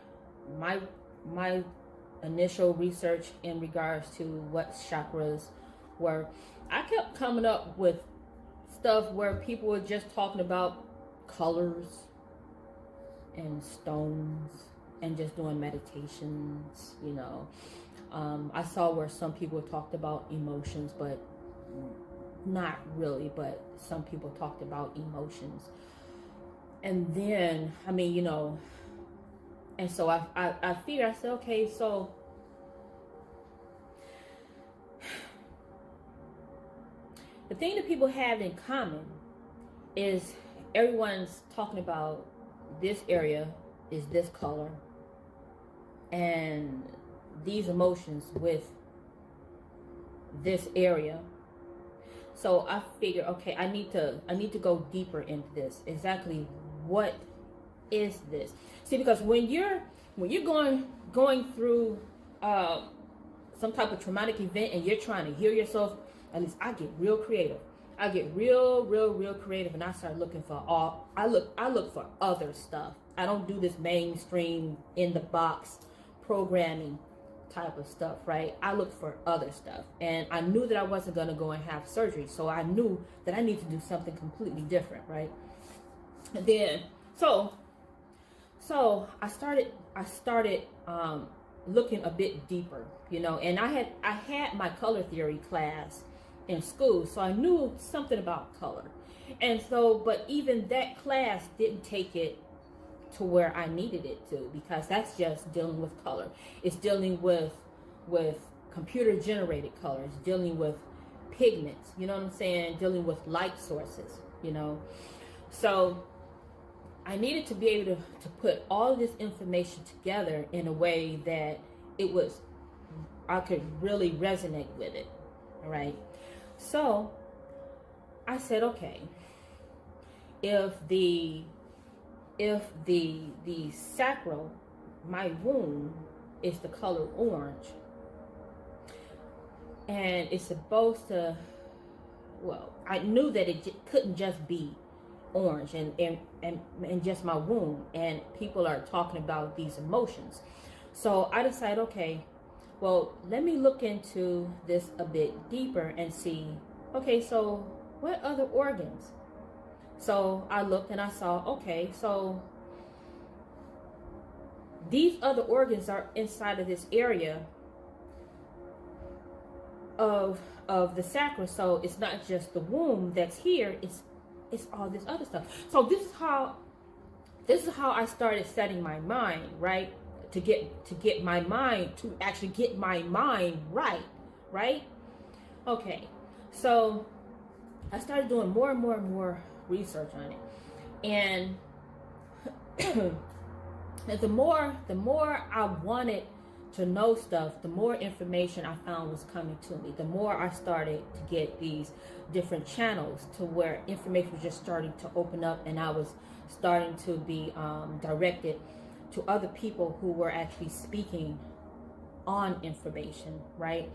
[SPEAKER 1] initial research in regards to what chakras were, I kept coming up with stuff where people were just talking about colors and stones and just doing meditations, I saw where some people talked about emotions, but not really, but some people talked about emotions. And then, and so I figured, I said, okay, so the thing that people have in common is everyone's talking about this area is this color and these emotions with this area. So I figured, okay, I need to go deeper into this. Exactly what is this? See, because when you're going through some type of traumatic event and you're trying to heal yourself, at least I get real creative. I get real creative, and I start looking for I look for other stuff. I don't do this mainstream in the box programming type of stuff, right? I look for other stuff, and I knew that I wasn't going to go and have surgery, so I knew that I need to do something completely different, right? And then so I started looking a bit deeper, and I had my color theory class in school, so I knew something about color. And so, but even that class didn't take it to where I needed it to, because that's just dealing with color. It's dealing with computer generated colors, dealing with pigments, you know what I'm saying? Dealing with light sources, So I needed to be able to put all this information together in a way that I could really resonate with it. All right. So I said, okay, if the sacral, my womb, is the color orange, and it's supposed to, well, I knew that it couldn't just be orange and just my womb, and people are talking about these emotions. So I decided, okay, well, let me look into this a bit deeper and see, okay, so what other organs? So I looked and I saw, okay, so these other organs are inside of this area of the sacrum. So it's not just the womb that's here, it's all this other stuff. So this is how I started setting my mind, right? To get my mind, to actually get my mind right? Okay. So I started doing more and more research on it. And the more I wanted to know stuff, the more information I found was coming to me. The more I started to get these different channels to where information was just starting to open up, and I was starting to be directed to other people who were actually speaking on information, right?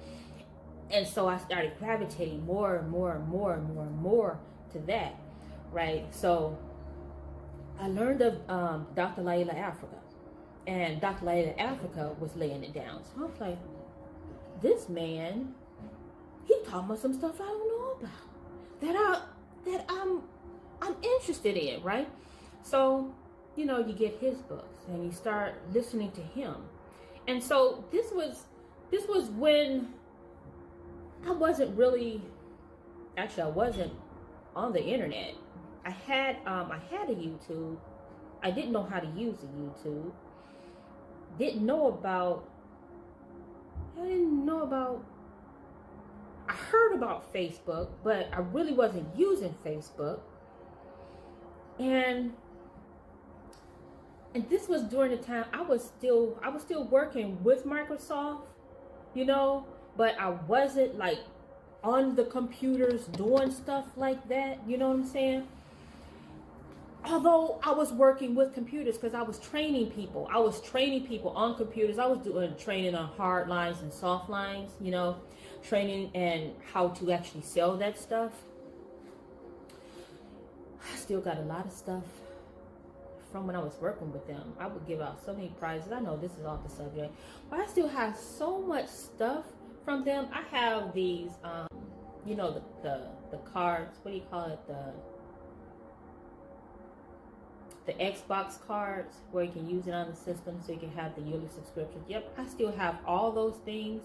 [SPEAKER 1] And so I started gravitating more and more to that, right? So I learned of Dr. Layla Africa. And Dr. Layla Africa was laying it down. So I was like, this man, he talking about some stuff I don't know about, that I'm interested in, right? So, you know, you get his books and you start listening to him. And so this was when I wasn't on the internet. I had a YouTube. I didn't know how to use a YouTube. I didn't know about, I heard about Facebook, but I really wasn't using Facebook. And this was during the time I was still working with Microsoft, you know, but I wasn't like on the computers doing stuff like that, you know what I'm saying? Although I was working with computers because I was training people. I was training people on computers. I was doing training on hard lines and soft lines, you know, training and how to actually sell that stuff. I still got a lot of stuff from when I was working with them. I would give out so many prizes. I know this is off the subject, but I still have so much stuff from them. I have these, you know, the cards. What do you call it? The Xbox cards where you can use it on the system, so you can have the yearly subscription. Yep, I still have all those things,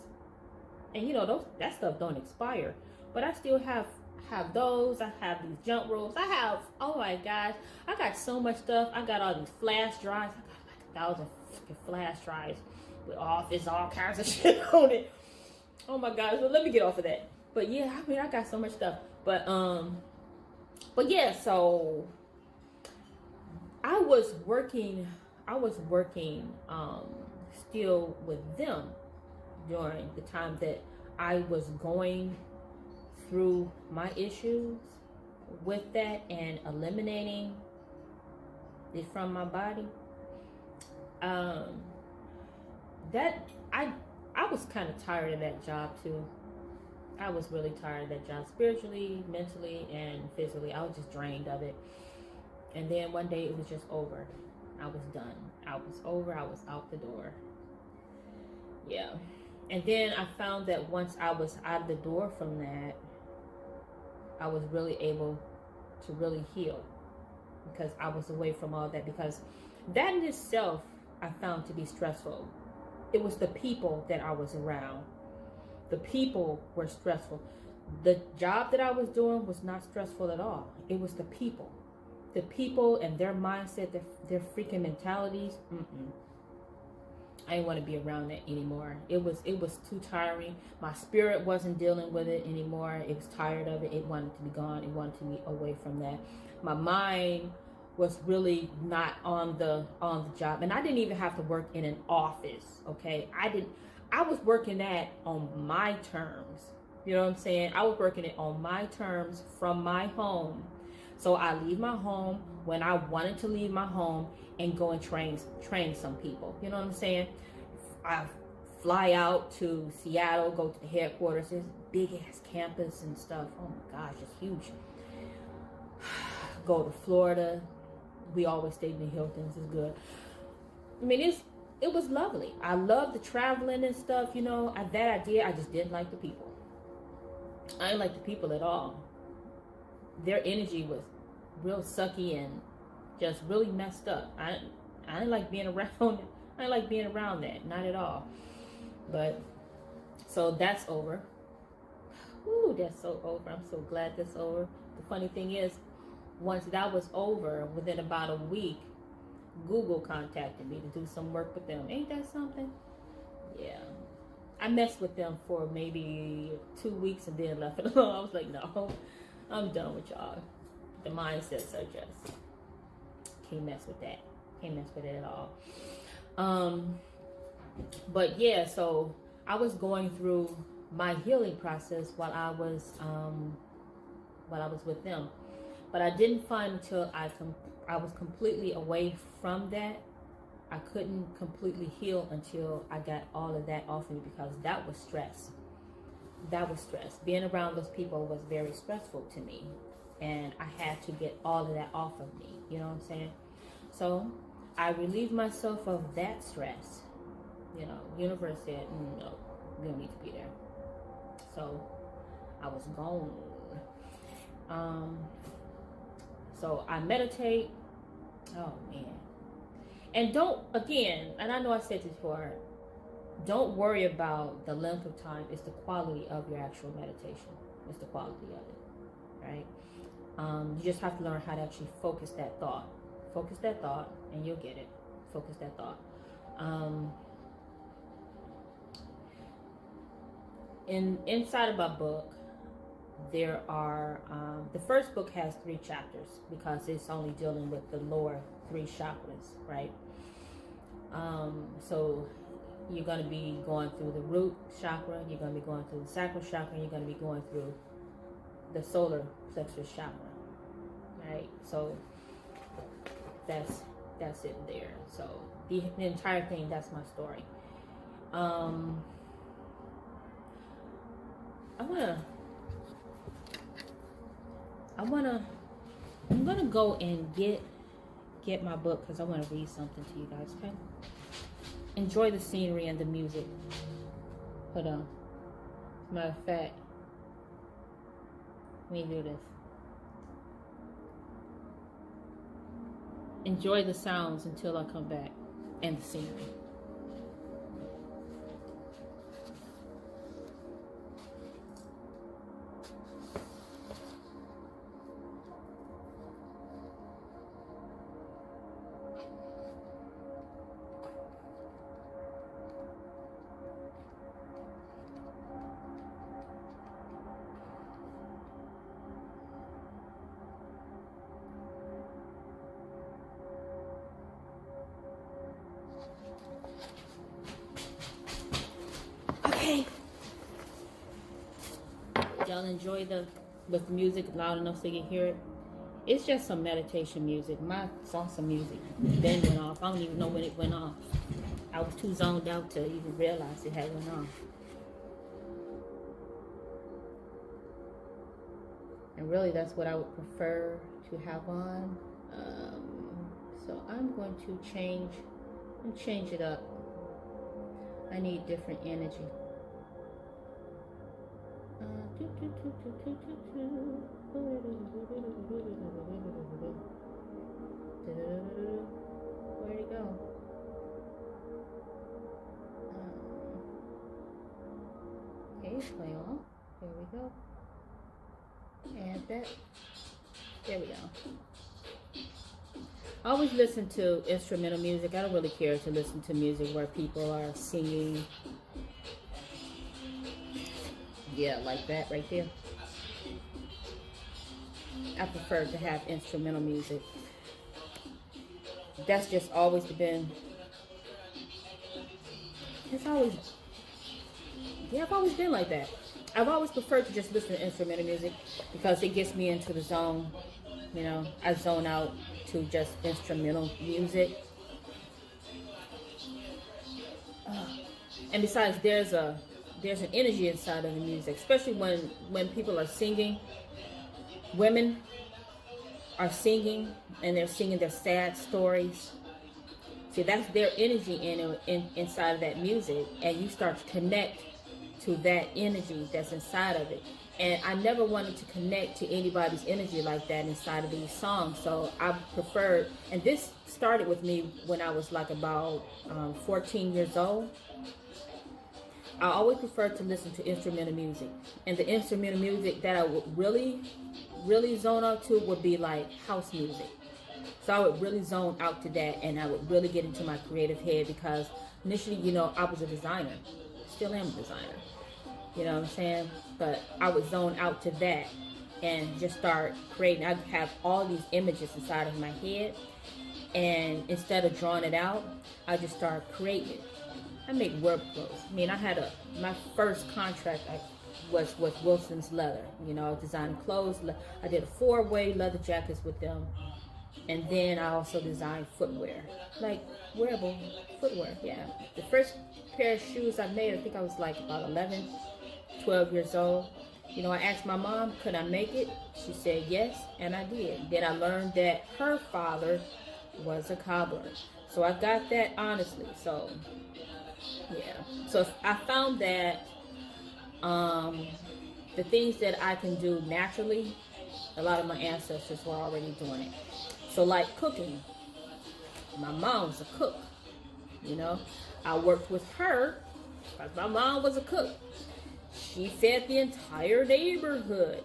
[SPEAKER 1] and you know that stuff don't expire. But I still have those. I have these jump ropes. I have, oh my gosh, I got so much stuff. I got all these flash drives. I got like 1,000 freaking flash drives with all kinds of shit on it. Oh my gosh, well, let me get off of that. But yeah, I mean, I got so much stuff. But yeah, so I was working still with them during the time that I was going through my issues with that and eliminating it from my body. That I was kind of tired of that job too. I was really tired of that job, spiritually, mentally, and physically. I was just drained of it. And then one day it was just over. I was done. I was over. I was out the door. Yeah. And then I found that once I was out of the door from that, I was really able to really heal, because I was away from all that. Because that in itself I found to be stressful. It was the people that I was around. The people were stressful. The job that I was doing was not stressful at all. It was the people. The people and their mindset, their freaking mentalities. I didn't want to be around that anymore. It was too tiring. My spirit wasn't dealing with it anymore. It was tired of it. It wanted to be gone. It wanted to be away from that. My mind was really not on the job, and I didn't even have to work in an office. Okay, I was working that on my terms. You know what I'm saying? I was working it on my terms from my home. So I leave my home when I wanted to leave my home and go and train some people. You know what I'm saying? I fly out to Seattle, go to the headquarters. There's big ass campus and stuff. Oh my gosh, it's huge. Go to Florida. We always stayed in the Hiltons. It's good. I mean, it was lovely. I loved the traveling and stuff, you know. That I did. I just didn't like the people. I didn't like the people at all. Their energy was real sucky and just really messed up. I didn't like being around. I didn't like being around that. Not at all. But so that's over. Ooh, that's so over. I'm so glad that's over. The funny thing is, once that was over, within about a week, Google contacted me to do some work with them. Ain't that something? Yeah. I messed with them for maybe 2 weeks and then left it alone. I was like, no, I'm done with y'all. The mindsets are just, can't mess with that. Can't mess with it at all. But yeah, so I was going through my healing process while I was with them. But I didn't find until I was completely away from that. I couldn't completely heal until I got all of that off of me, because that was stress. That was stress. Being around those people was very stressful to me. And I had to get all of that off of me. You know what I'm saying? So I relieved myself of that stress. You know, universe said, no, you don't need to be there. So I was gone. So I meditate. Oh man. And don't, again, and I know I said this before, don't worry about the length of time. It's the quality of your actual meditation. It's the quality of it, right? You just have to learn how to actually focus that thought. Focus that thought and you'll get it. Focus that thought. Inside of my book, there are, the first book has 3 chapters because it's only dealing with the lower 3 chakras, right? So you're going to be going through the root chakra, you're going to be going through the sacral chakra, and you're going to be going through the solar plexus chakra, right? So that's it there. So the entire thing, that's my story. I'm gonna go and get my book because I want to read something to you guys. Okay, enjoy the scenery and the music. Hold on. As a matter of fact, let me do this. Enjoy the sounds until I come back and the scenery. Okay. Y'all enjoy with the music loud enough so you can hear it. It's just some meditation music. My salsa music then went off. I don't even know when it went off. I was too zoned out to even realize it had went off. And really that's what I would prefer to have on. So I'm going to change it up. I need different energy. Where'd it go? Okay, play on. There we go. And that. There we go. I always listen to instrumental music. I don't really care to listen to music where people are singing. Yeah, like that right there. I prefer to have instrumental music. That's just always been. It's always. Yeah, I've always been like that. I've always preferred to just listen to instrumental music because it gets me into the zone. You know, I zone out to just instrumental music. And besides, there's an energy inside of the music, especially when people are singing. Women are singing and they're singing their sad stories. See, that's their energy inside of that music, and you start to connect to that energy that's inside of it. And I never wanted to connect to anybody's energy like that inside of these songs. So I preferred, and this started with me when I was like about 14 years old. I always preferred to listen to instrumental music. And the instrumental music that I would really zone out to would be like house music. So I would really zone out to that, and I would really get into my creative head, because initially, you know, I was a designer. Still am a designer. You know what I'm saying? But I would zone out to that and just start creating. I'd have all these images inside of my head, and instead of drawing it out, I just start creating it. I make work clothes. I mean, I had my first contract was with Wilson's Leather. You know, designing clothes. I did a 4-way leather jackets with them. And then I also designed footwear, like wearable footwear, yeah. The first pair of shoes I made, I think I was like about 11, 12 years old. You know, I asked my mom, could I make it? She said yes, and I did. Then I learned that her father was a cobbler. So I got that honestly, so yeah. So I found that the things that I can do naturally, a lot of my ancestors were already doing it. So like cooking, my mom was a cook, you know. I worked with her because my mom was a cook. She fed the entire neighborhood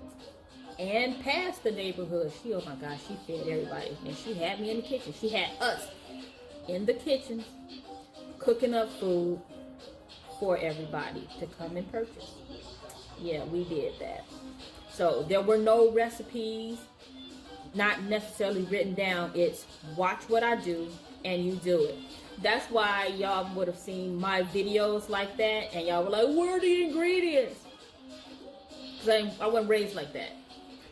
[SPEAKER 1] and past the neighborhood. Oh my gosh, she fed everybody. And she had me in the kitchen. She had us in the kitchen cooking up food for everybody to come and purchase. Yeah, we did that. So there were no recipes, not necessarily written down. It's watch what I do and you do it. That's why y'all would have seen my videos like that, and y'all were like, where are the ingredients? Because I wasn't raised like that.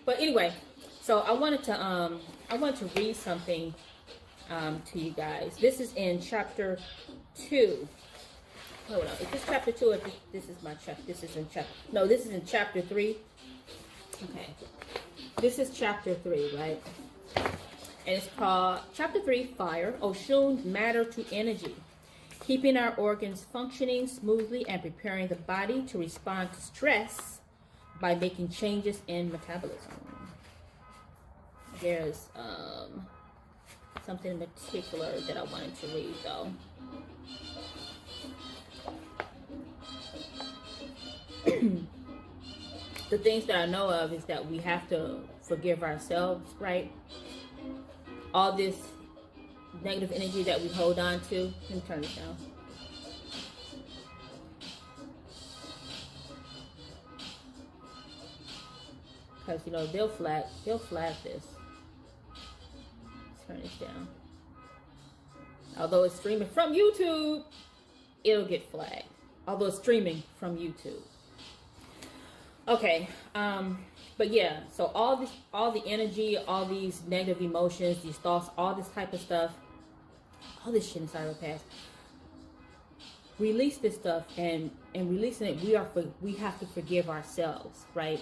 [SPEAKER 1] But anyway, so I wanted to read something to you guys. This is in chapter 2. Hold on, is this chapter 2 or this is my chapter? This is in chapter 3. Okay. This is chapter 3, right? And it's called Chapter 3, Fire, Oshun's Matter to Energy. Keeping our organs functioning smoothly and preparing the body to respond to stress by making changes in metabolism. There's something in particular that I wanted to read, though. The things that I know of is that we have to forgive ourselves, right? All this negative energy that we hold on to. Let me turn this down. Because, you know, they'll flag this. Let's turn this down. Although it's streaming from YouTube, it'll get flagged. Although it's streaming from YouTube. Okay, but yeah, so all the energy, all these negative emotions, these thoughts, all this type of stuff, all this shit inside our past, release this stuff, and releasing it, we have to forgive ourselves, right?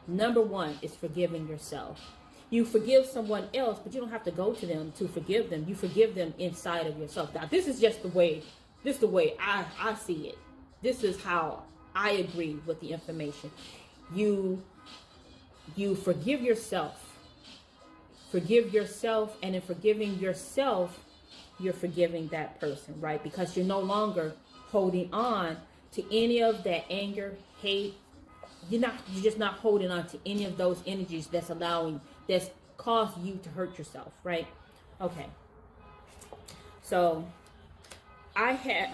[SPEAKER 1] Number 1 is forgiving yourself. You forgive someone else, but you don't have to go to them to forgive them. You forgive them inside of yourself. Now, this is just the way I see it. This is how I agree with the information. You forgive yourself. Forgive yourself, and in forgiving yourself, you're forgiving that person, right? Because you're no longer holding on to any of that anger, hate. You're just not holding on to any of those energies that's caused you to hurt yourself, right? Okay. So I had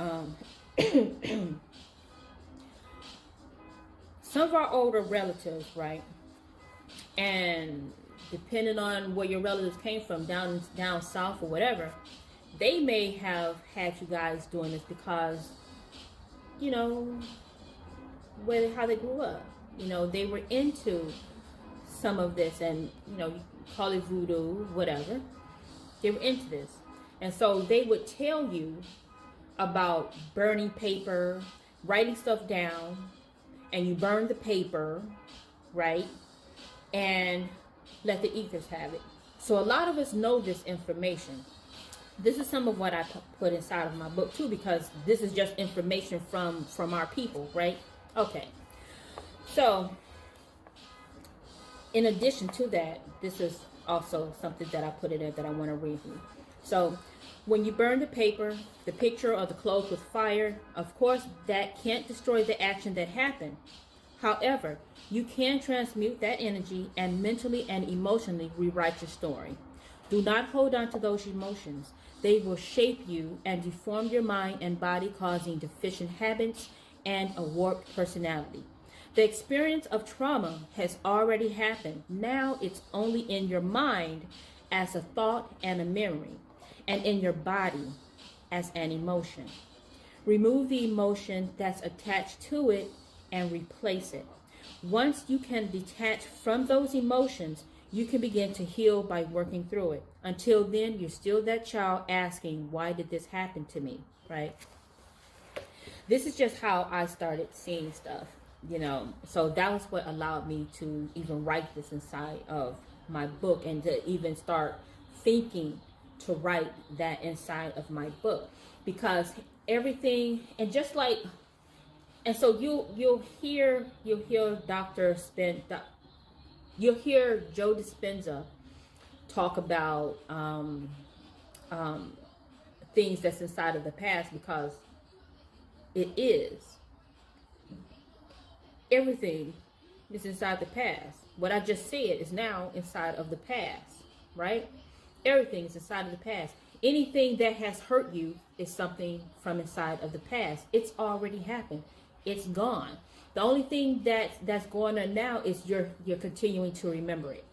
[SPEAKER 1] some of our older relatives, right? And depending on where your relatives came from, down south or whatever, they may have had you guys doing this because, you know, how they grew up. You know, they were into some of this, and, you know, you call it voodoo, whatever. They were into this. And so they would tell you about burning paper, writing stuff down, and you burn the paper, right? And let the ethers have it. So a lot of us know this information. this is some of what I put inside of my book too, because this is just information from our people, right? Okay. So, in addition to that, this is also something that I put in there that I want to read you. So, when you burn the paper, the picture, or the clothes with fire, of course, that can't destroy the action that happened. However, you can transmute that energy and mentally and emotionally rewrite your story. Do not hold on to those emotions. They will shape you and deform your mind and body, causing deficient habits and a warped personality. The experience of trauma has already happened. Now it's only in your mind as a thought and a memory, and in your body as an emotion. Remove the emotion that's attached to it and replace it. Once you can detach from those emotions, you can begin to heal by working through it. Until then, you're still that child asking, why did this happen to me, right? This is just how I started seeing stuff, So that was what allowed me to even write this inside of my book, and to even start thinking to write that inside of my book, because everything, and just like, and so you'll hear you'll hear Joe Dispenza talk about things that's inside of the past, because it is. Everything is inside the past. What I just said is now inside of the past, right? Everything is inside of the past. Anything that has hurt you is something from inside of the past. It's already happened. It's gone. The only thing that's going on now is you're continuing to remember it.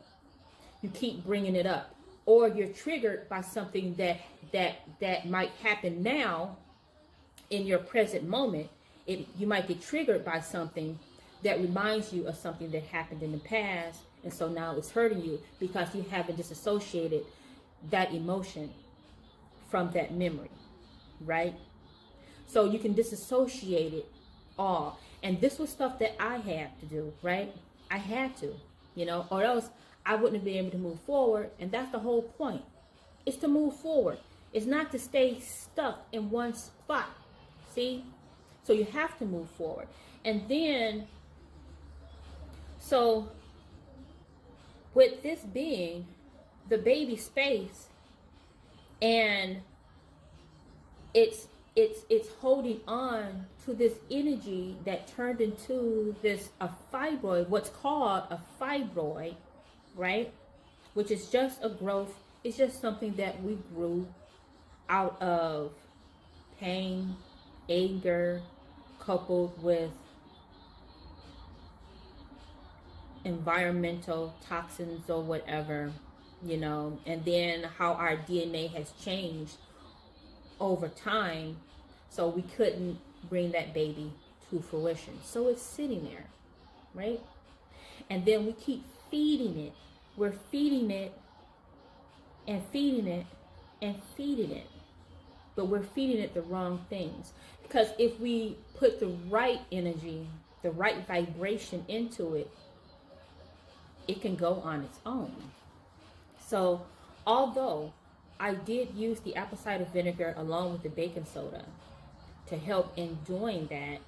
[SPEAKER 1] You keep bringing it up, or you're triggered by something that might happen now in your present moment. You might get triggered by something that reminds you of something that happened in the past, and so now it's hurting you because you haven't disassociated that emotion from that memory, right? So you can disassociate it all. And this was stuff that I had to do, right? I had to, or else I wouldn't have been able to move forward. And that's the whole point. It's to move forward. It's not to stay stuck in one spot. See? So you have to move forward. And then, so with this being the baby space, and it's holding on to this energy that turned into a fibroid, what's called a fibroid, right? Which is just a growth. It's just something that we grew out of pain, anger, coupled with environmental toxins or whatever, and then how our DNA has changed over time, so we couldn't bring that baby to fruition. So it's sitting there, right? And then we keep feeding it. We're feeding it and feeding it and feeding it. But we're feeding it the wrong things. Because if we put the right energy, the right vibration into it, it can go on its own. So although I did use the apple cider vinegar along with the baking soda to help in doing that,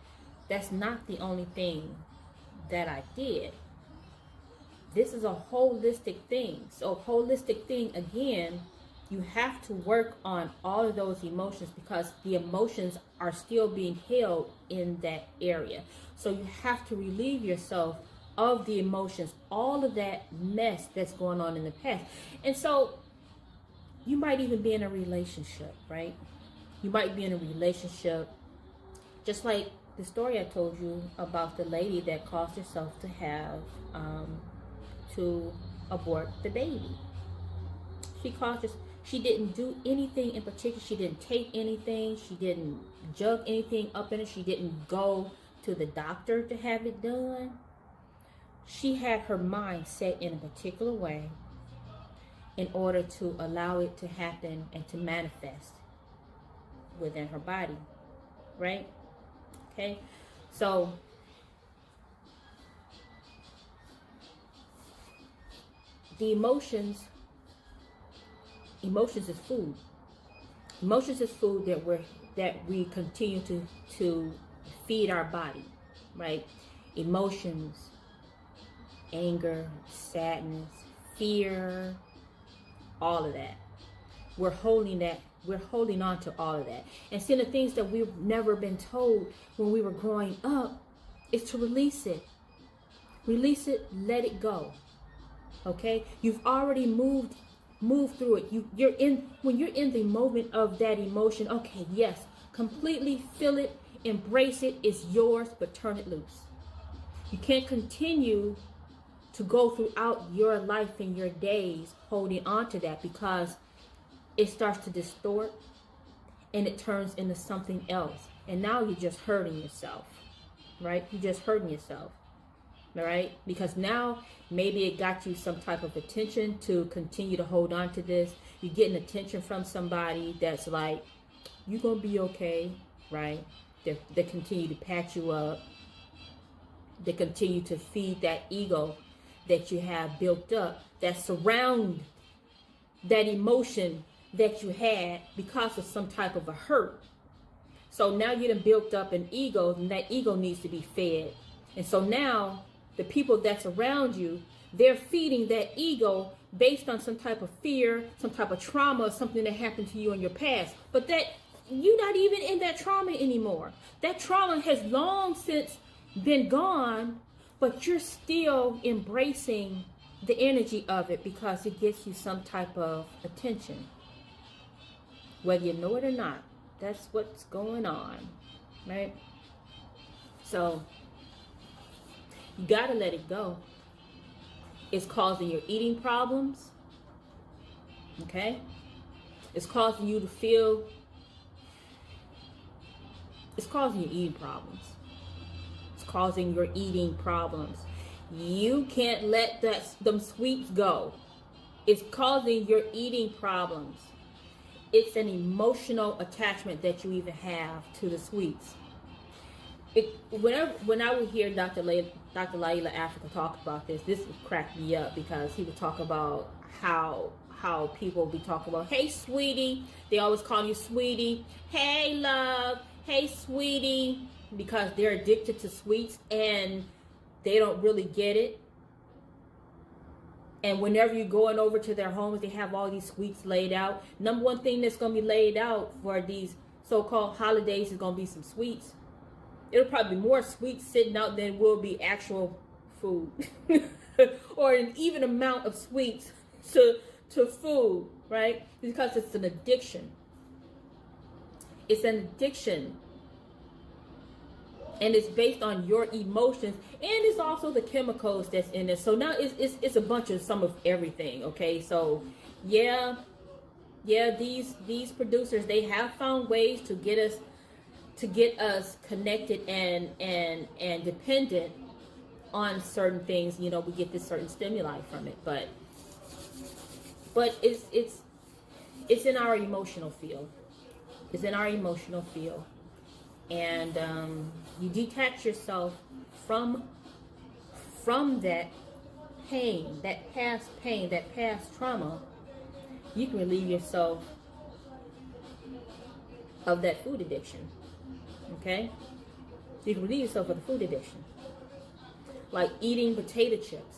[SPEAKER 1] that's not the only thing that I did. This is a holistic thing. So holistic thing, again, you have to work on all of those emotions, because the emotions are still being held in that area. So you have to relieve yourself of the emotions, all of that mess that's going on in the past. And so you might even be in a relationship, right? You might be in a relationship, just like the story I told you about the lady that caused herself to have, to abort the baby. She didn't do anything in particular. She didn't take anything. She didn't jug anything up in it. She didn't go to the doctor to have it done. She had her mind set in a particular way in order to allow it to happen and to manifest within her body, right? Okay, so the emotions is food. Emotions is food that we continue to feed our body, right? Emotions, anger, sadness, fear, all of that. We're holding on to all of that. And seeing the things that we've never been told when we were growing up is to release it. Release it, let it go. Okay? You've already moved through it. When you're in the moment of that emotion, okay, yes, completely feel it, embrace it, it's yours, but turn it loose. You can't continue to go throughout your life and your days holding on to that, because it starts to distort and it turns into something else. And now you're just hurting yourself, right? You're just hurting yourself, all right? Because now maybe it got you some type of attention to continue to hold on to this. You're getting attention from somebody that's like, you're going to be okay, right? They continue to pat you up. They continue to feed that ego that you have built up, that surround that emotion that you had because of some type of a hurt. So now you done built up an ego, and that ego needs to be fed. And so now the people that's around you, they're feeding that ego based on some type of fear, some type of trauma, something that happened to you in your past. But that you're not even in that trauma anymore. That trauma has long since been gone, but you're still embracing the energy of it because it gets you some type of attention. Whether you know it or not, that's what's going on, right? So you gotta let it go. It's causing your eating problems, okay? It's causing you to feel, it's causing your eating problems. It's causing your eating problems. You can't let them sweets go. It's causing your eating problems. It's an emotional attachment that you even have to the sweets. When I would hear Dr. Laila Africa talk about this would crack me up, because he would talk about how people be talking about, hey sweetie, they always call you sweetie, hey love, hey sweetie, because they're addicted to sweets and they don't really get it. And whenever you're going over to their homes, they have all these sweets laid out. Number one thing that's going to be laid out for these so-called holidays is going to be some sweets. It'll probably be more sweets sitting out than will be actual food. Or an even amount of sweets to food, right? Because it's an addiction. It's an addiction. And it's based on your emotions, and it's also the chemicals that's in it. So now it's a bunch of some of everything. Okay, so yeah, these producers, they have found ways to get us connected and dependent on certain things. You know, we get this certain stimuli from it, but it's in our emotional field. It's in our emotional field. And you detach yourself from that pain, that past trauma. You can relieve yourself of that food addiction. Okay? You can relieve yourself of the food addiction. Like eating potato chips,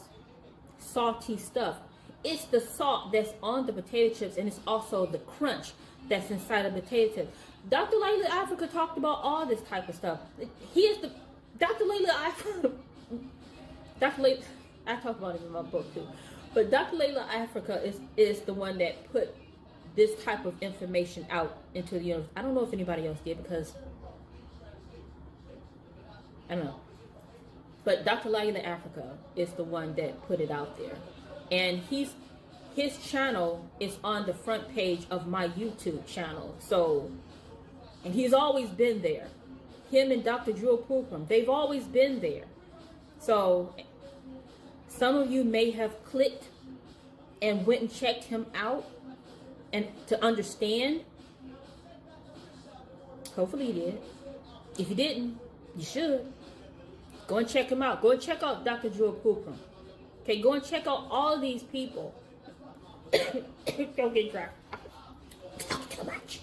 [SPEAKER 1] salty stuff. It's the salt that's on the potato chips, and it's also the crunch that's inside of the potato chips. Dr. Laila Africa talked about all this type of stuff. Dr. Laila Africa. I talk about it in my book too. But Dr. Laila Africa is the one that put this type of information out into the universe. I don't know if anybody else did, because I don't know. But Dr. Laila Africa is the one that put it out there. And his channel is on the front page of my YouTube channel. So, and he's always been there. Him and Dr. Drew Pulcrum, they've always been there. So, some of you may have clicked and went and checked him out and to understand. Hopefully you did. If you didn't, you should. Go and check him out. Go and check out Dr. Drew Pulcrum. Okay, go and check out all of these people. Don't get dry. Talk too much.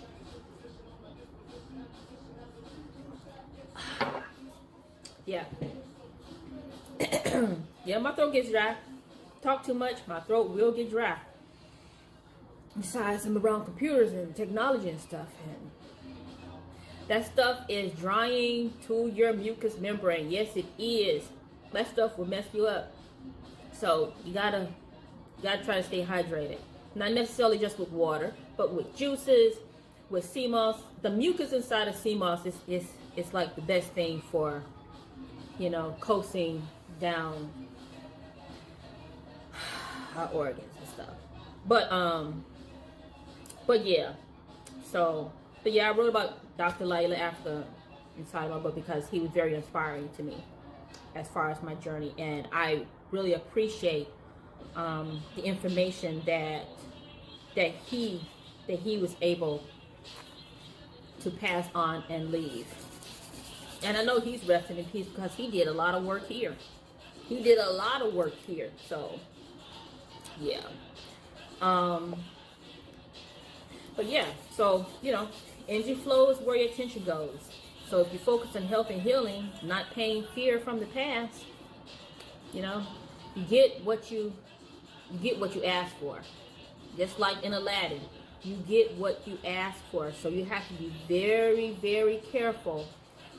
[SPEAKER 1] Yeah. Yeah, my throat gets dry. Talk too much, my throat will get dry. Besides, I'm around computers and technology and stuff, and that stuff is drying to your mucous membrane. Yes, it is. That stuff will mess you up. So you gotta try to stay hydrated. Not necessarily just with water, but with juices, with sea moss. The mucus inside of sea moss is like the best thing for, you know, coaxing down our organs and stuff. But yeah. So, but yeah, I wrote about Dr. Layla Africa inside my book because he was very inspiring to me as far as my journey, and I really appreciate the information that he was able to pass on and leave. And I know he's resting in peace because he did a lot of work here. He did a lot of work here. So yeah. But yeah, so you know, energy flows where your attention goes. So if you focus on health and healing, not pain, fear from the past, you know, you get what you ask for. Just like in Aladdin, you get what you ask for. So you have to be very, very careful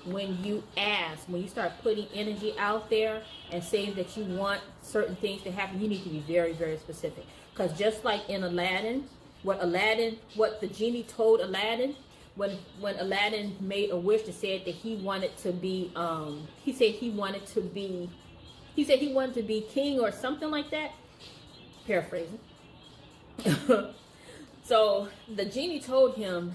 [SPEAKER 1] when you ask. When you start putting energy out there and saying that you want certain things to happen, you need to be very, very specific. Because just like in Aladdin, what the genie told Aladdin, when Aladdin made a wish to say that he wanted to be, he said he wanted to be king or something like that. Paraphrasing. So the genie told him,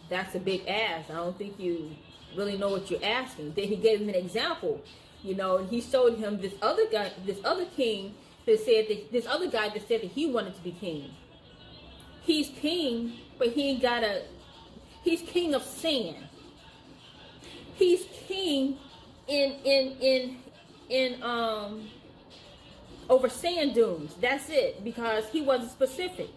[SPEAKER 1] that's a big ask. I don't think you really know what you're asking. Then he gave him an example, you know, and he showed him this other guy that said that he wanted to be king. He's king, but he's king of sand. He's king in over sand dunes. That's it, because he wasn't specific.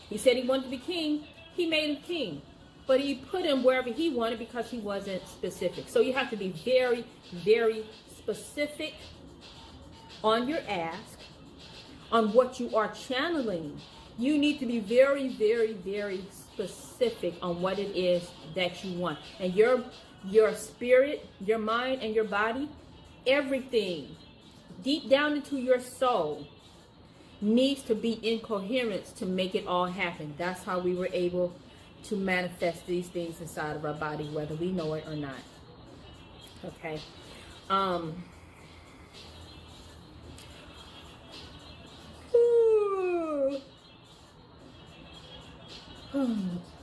[SPEAKER 1] He said he wanted to be king. He made him king, but he put him wherever he wanted because he wasn't specific. So you have to be very, very specific on your ask, on what you are channeling. You need to be very, very, very specific on what it is that you want. And your spirit, your mind, and your body, everything deep down into your soul needs to be in coherence to make it all happen. That's how we were able to manifest these things inside of our body, whether we know it or not. Okay.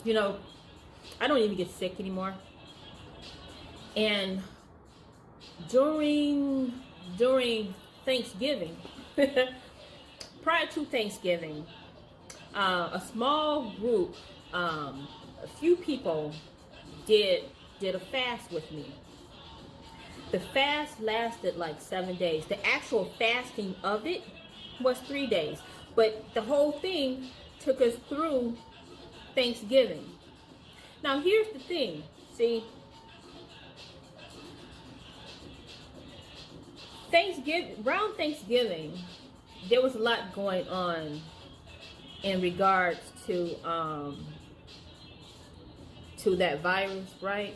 [SPEAKER 1] You know, I don't even get sick anymore. And during Thanksgiving, prior to Thanksgiving, a small group, a few people did a fast with me. The fast lasted like 7 days. The actual fasting of it was 3 days, but the whole thing took us through Thanksgiving. Now here's the thing, see, around Thanksgiving, there was a lot going on in regards to that virus, right?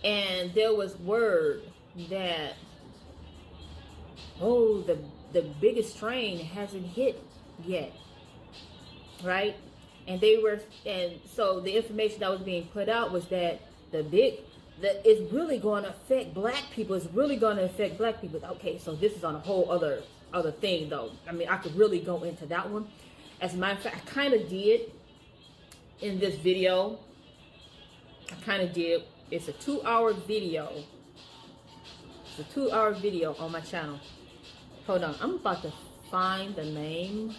[SPEAKER 1] And there was word that, oh, the biggest strain hasn't hit yet, right? And so the information that was being put out was that it's really going to affect black people. It's really going to affect black people. Okay, so this is on a whole other thing, though. I mean, I could really go into that one. As a matter of fact, I kind of did in this video. It's a 2-hour video. It's a 2-hour video on my channel. Hold on, I'm about to find the name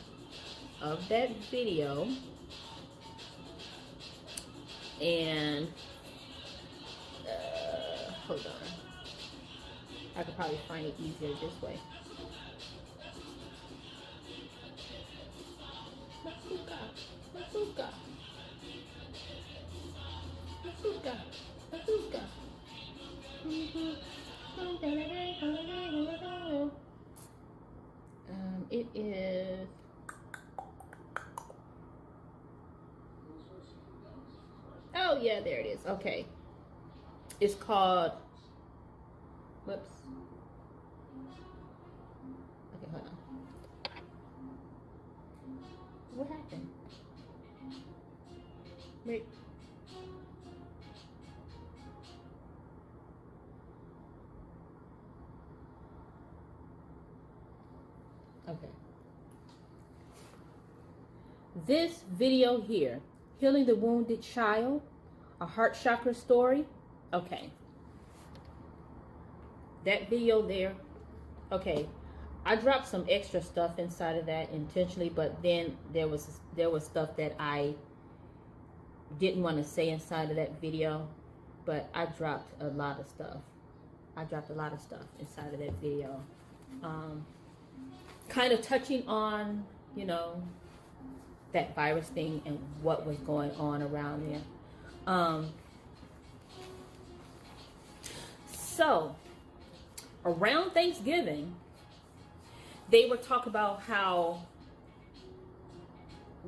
[SPEAKER 1] of that video. And hold on, I could probably find it easier this way. Masuka. it is. Oh yeah, there it is. Okay. It's called, whoops. Okay, hold on. What happened? Wait. Okay. This video here, Healing the Wounded Child, a heart chakra story. Okay. That video there. Okay. I dropped some extra stuff inside of that intentionally, but then there was stuff that I didn't want to say inside of that video, but I dropped a lot of stuff. I dropped a lot of stuff inside of that video. Kind of touching on, you know, that virus thing and what was going on around there. So around Thanksgiving, they were talking about how,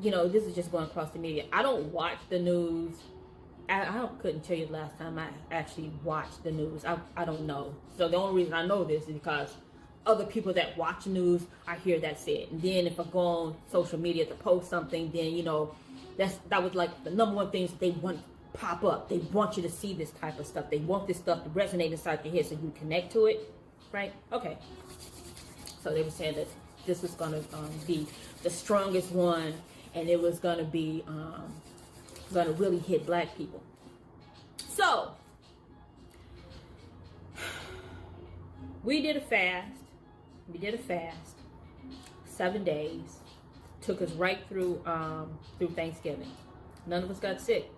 [SPEAKER 1] you know, this is just going across the media. I don't watch the news. I couldn't tell you the last time I actually watched the news. I don't know. So the only reason I know this is because other people that watch news, I hear that said. And then if I go on social media to post something, then, you know, that was like the number one things they want to pop up. They want you to see this type of stuff. They want this stuff to resonate inside your head so you connect to it, right? Okay. So they were saying that this was going to be the strongest one, and it was going to be going to really hit black people. So we did a fast. We did a fast, 7 days. Took us right through through Thanksgiving. None of us got sick.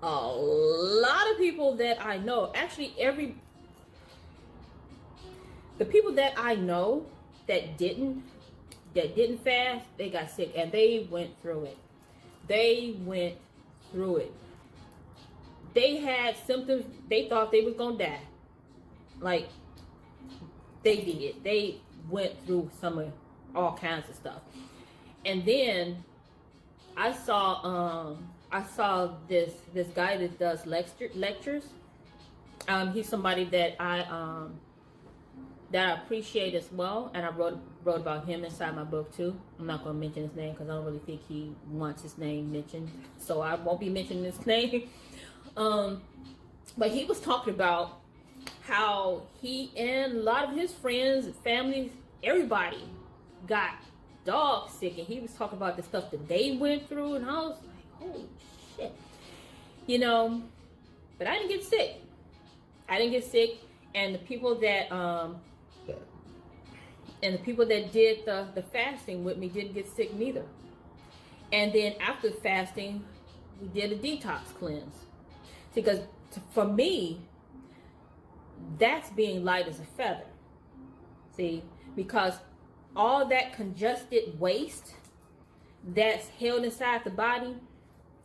[SPEAKER 1] A lot of people that I know, actually the people that I know that didn't fast, they got sick, and they went through it. They went through it. They had symptoms. They thought they was gonna die. Like, they did. They went through all kinds of stuff. And then I saw this guy that does lectures. He's somebody that I appreciate as well, and I wrote about him inside my book too. I'm not going to mention his name because I don't really think he wants his name mentioned, so I won't be mentioning his name. But he was talking about how he and a lot of his friends, families, everybody got dog sick, and he was talking about the stuff that they went through, and I was like, holy shit, you know. But I didn't get sick. And the people that did the fasting with me didn't get sick neither. And then after fasting, we did a detox cleanse. See, because for me, that's being light as a feather. See, because all that congested waste that's held inside the body,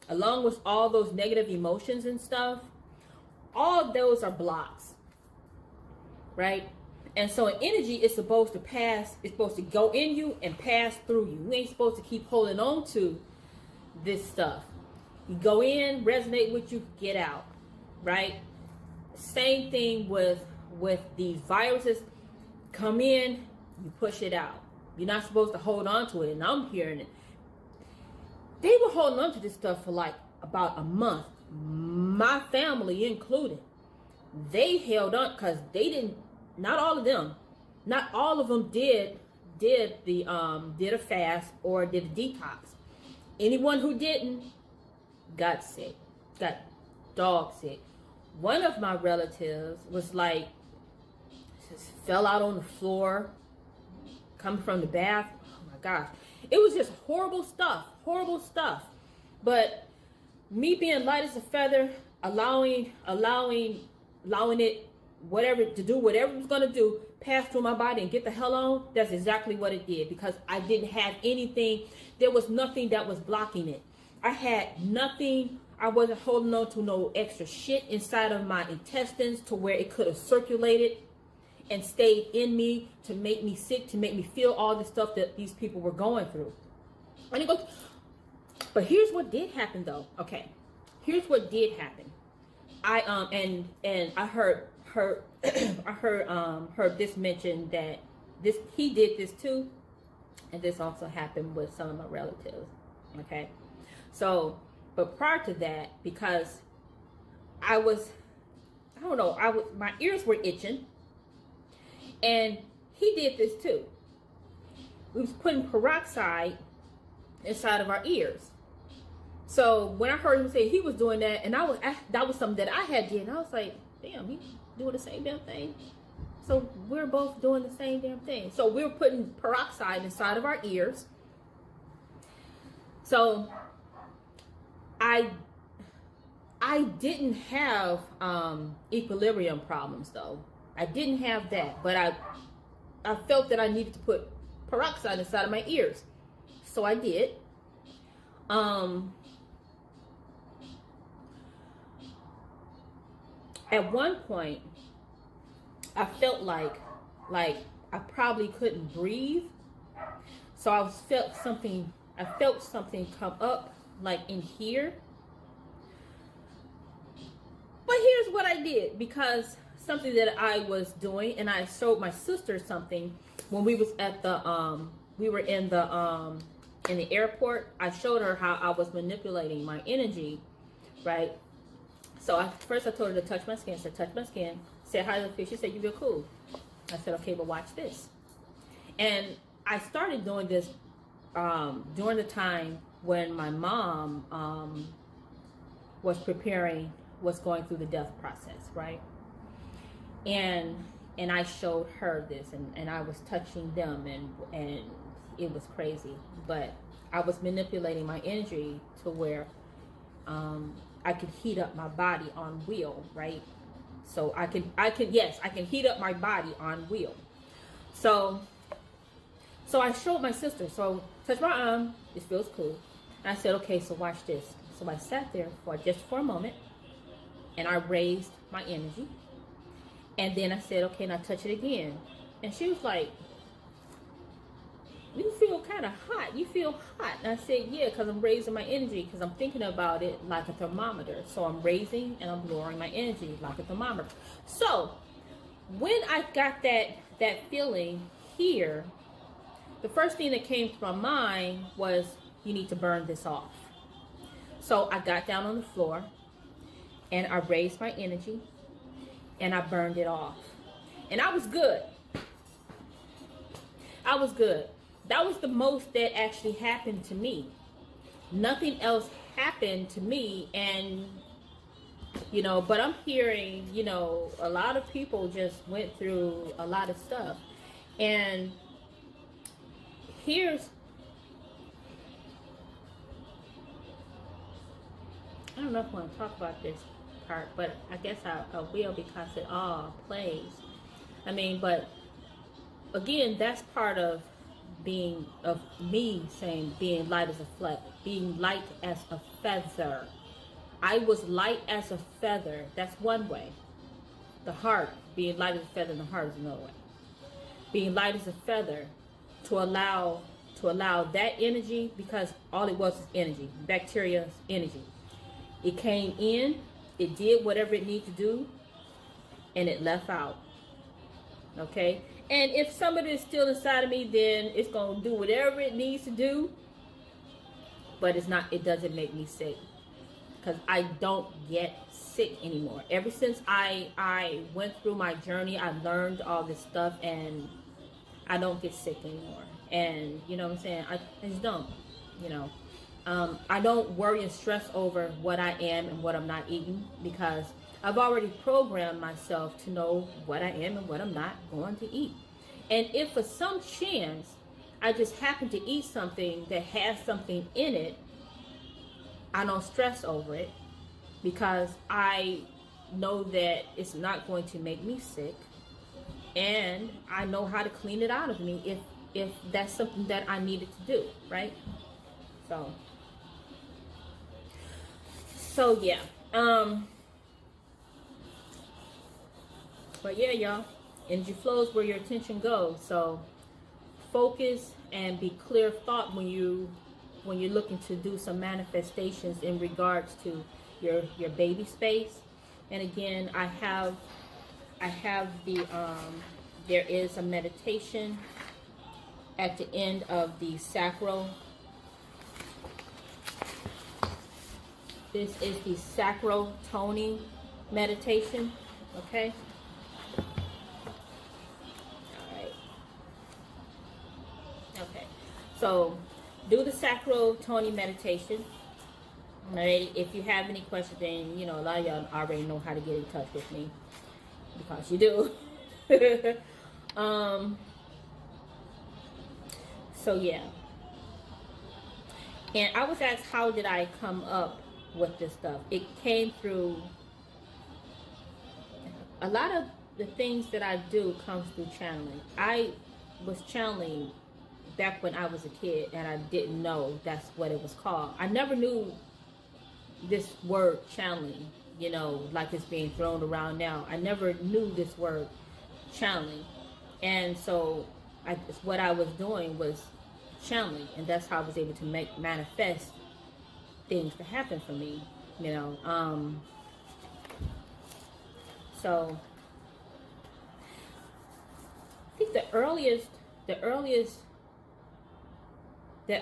[SPEAKER 1] along with all those negative emotions and stuff, all those are blocks, right? And so an energy is supposed to pass, it's supposed to go in you and pass through you. We ain't supposed to keep holding on to this stuff. You go in, resonate with you, get out, right? Same thing with these viruses. Come in, you push it out. You're not supposed to hold on to it, and I'm hearing it. They were holding on to this stuff for like about a month, my family included. They held on because they didn't. Not all of them did a fast or did a detox. Anyone who didn't got sick, got dog sick. One of my relatives was like, just fell out on the floor, coming from the bath. Oh my gosh. It was just horrible stuff. But me being light as a feather, allowing it, whatever to do, whatever it was going to do, pass through my body and get the hell on, that's exactly what it did, because I didn't have anything. There was nothing that was blocking it. I had nothing. I wasn't holding on to no extra shit inside of my intestines to where it could have circulated and stayed in me to make me sick, to make me feel all the stuff that these people were going through. And it goes, but here's what did happen though. Okay, here's what did happen. I I heard this mentioned that he did this too, and this also happened with some of my relatives. Okay, so but prior to that, because I don't know, my ears were itching, and he did this too. We was putting peroxide inside of our ears. So when I heard him say he was doing that, and that was something that I had did, and I was like, damn, he's doing the same damn thing. So we're both doing the same damn thing. So we were putting peroxide inside of our ears. So I didn't have equilibrium problems though. I didn't have that, but I felt that I needed to put peroxide inside of my ears. So I did. At one point, I felt like I probably couldn't breathe. So I felt something come up like in here. But here's what I did, because something that I was doing, and I showed my sister something when we was at the we were in the airport. I showed her how I was manipulating my energy, right? So first I told her to touch my skin. I said, touch my skin. Said, how does it feel? She said, you feel cool. I said, okay, but watch this. And I started doing this during the time when my mom was going through the death process, right? And I showed her this, and I was touching them, and it was crazy. But I was manipulating my energy to where I could heat up my body on wheel, right? So I can heat up my body on wheel. So I showed my sister. So touch my arm. It feels cool. And I said, okay, so watch this. So I sat there just for a moment, and I raised my energy. And then I said, okay, now touch it again. And she was like, you feel kind of hot. You feel hot. And I said, yeah, because I'm raising my energy, because I'm thinking about it like a thermometer. So I'm raising and I'm lowering my energy like a thermometer. So when I got that feeling here, the first thing that came to my mind was, you need to burn this off. So I got down on the floor and I raised my energy and I burned it off. And I was good. I was good. That was the most that actually happened to me. Nothing else happened to me. And, but I'm hearing, a lot of people just went through a lot of stuff. And I don't know if I want to talk about this part, but I guess I will, because it all plays. But again, that's part of me saying being light as a being light as a feather. I was light as a feather. That's one way. The heart, being light as a feather in the heart, is another way. Being light as a feather, to allow that energy, because all it was energy, bacteria's energy. It came in, it did whatever it needed to do, and it left out. Okay? And if some of it is still inside of me, then it's going to do whatever it needs to do. But it doesn't make me sick. Because I don't get sick anymore. Ever since I went through my journey, I learned all this stuff, and I don't get sick anymore. And you know what I'm saying? I just don't, I don't worry and stress over what I am and what I'm not eating, because I've already programmed myself to know what I am and what I'm not going to eat. And if for some chance I just happen to eat something that has something in it, I don't stress over it, because I know that it's not going to make me sick, and I know how to clean it out of me if that's something that I needed to do, right? So yeah. But yeah, y'all, Energy flows where your attention goes. So focus and be clear of thought when you're looking to do some manifestations in regards to your baby space. And again, I have the there is a meditation at the end of the sacral. This is the sacral toning meditation. Okay. Okay, so do the sacral toning meditation. All right, if you have any questions, then a lot of y'all already know how to get in touch with me, because you do. So yeah, and I was asked, how did I come up with this stuff? It came through, a lot of the things that I do comes through channeling. I was channeling back when I was a kid, and I didn't know that's what it was called. I never knew this word channeling, like it's being thrown around now. I never knew this word channeling. And so what I was doing was channeling, and that's how I was able to manifest things to happen for me, so I think the earliest that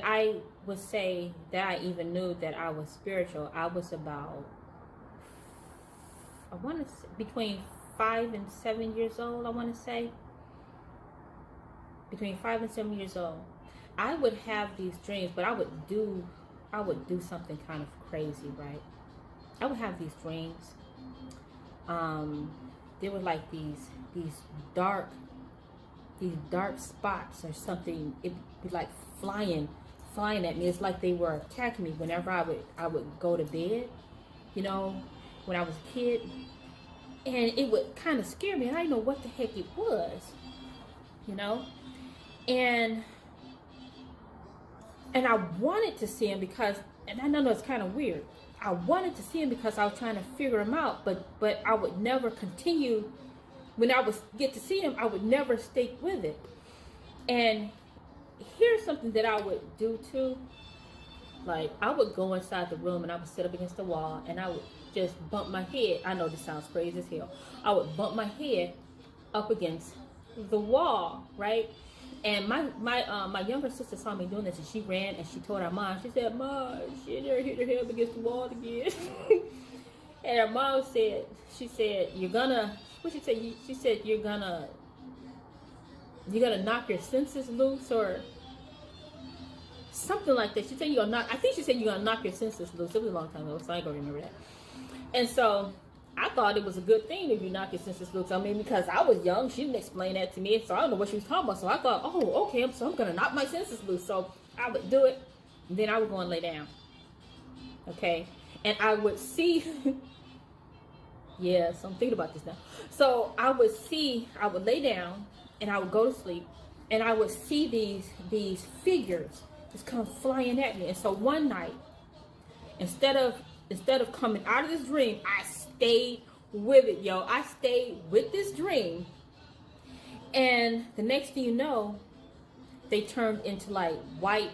[SPEAKER 1] I would say that I even knew that I was spiritual, I was about, I want to say between 5 and 7 years old. I want to say between 5 and 7 years old. I would have these dreams, but I would do something kind of crazy, right? I would have these dreams. There were like these dark spots or something. It'd be like flying at me. It's like they were attacking me whenever I would go to bed, when I was a kid, and it would kind of scare me, and I didn't know what the heck it was, and I wanted to see him because, and I know it's kind of weird, I wanted to see him because I was trying to figure him out, but I would never continue. When I would get to see him, I would never stick with it. And here's something that I would do too. Like, I would go inside the room and I would sit up against the wall and I would just bump my head. I know this sounds crazy as hell. I would bump my head up against the wall, right? And my younger sister saw me doing this, and she ran and she told her mom. She said, "Mom, she hit her head up against the wall again." And her mom said, "You're gonna," what she said? She said, you're gonna knock your senses loose," or something like that. She said you're gonna knock. I think she said you're gonna knock your senses loose. It was a long time ago, so I ain't gonna remember that. And so I thought it was a good thing if you knock your senses loose. I mean, because I was young, she didn't explain that to me, so I don't know what she was talking about. So I thought, oh, okay, so I'm gonna knock my senses loose. So I would do it, and then I would go and lay down. Okay, and I would see. Yeah, so I'm thinking about this now. So I would lay down and I would go to sleep, and I would see these figures just come flying at me. And so one night, instead of coming out of this dream, I stayed with it, yo. I stayed with this dream, and the next thing you know, they turned into like white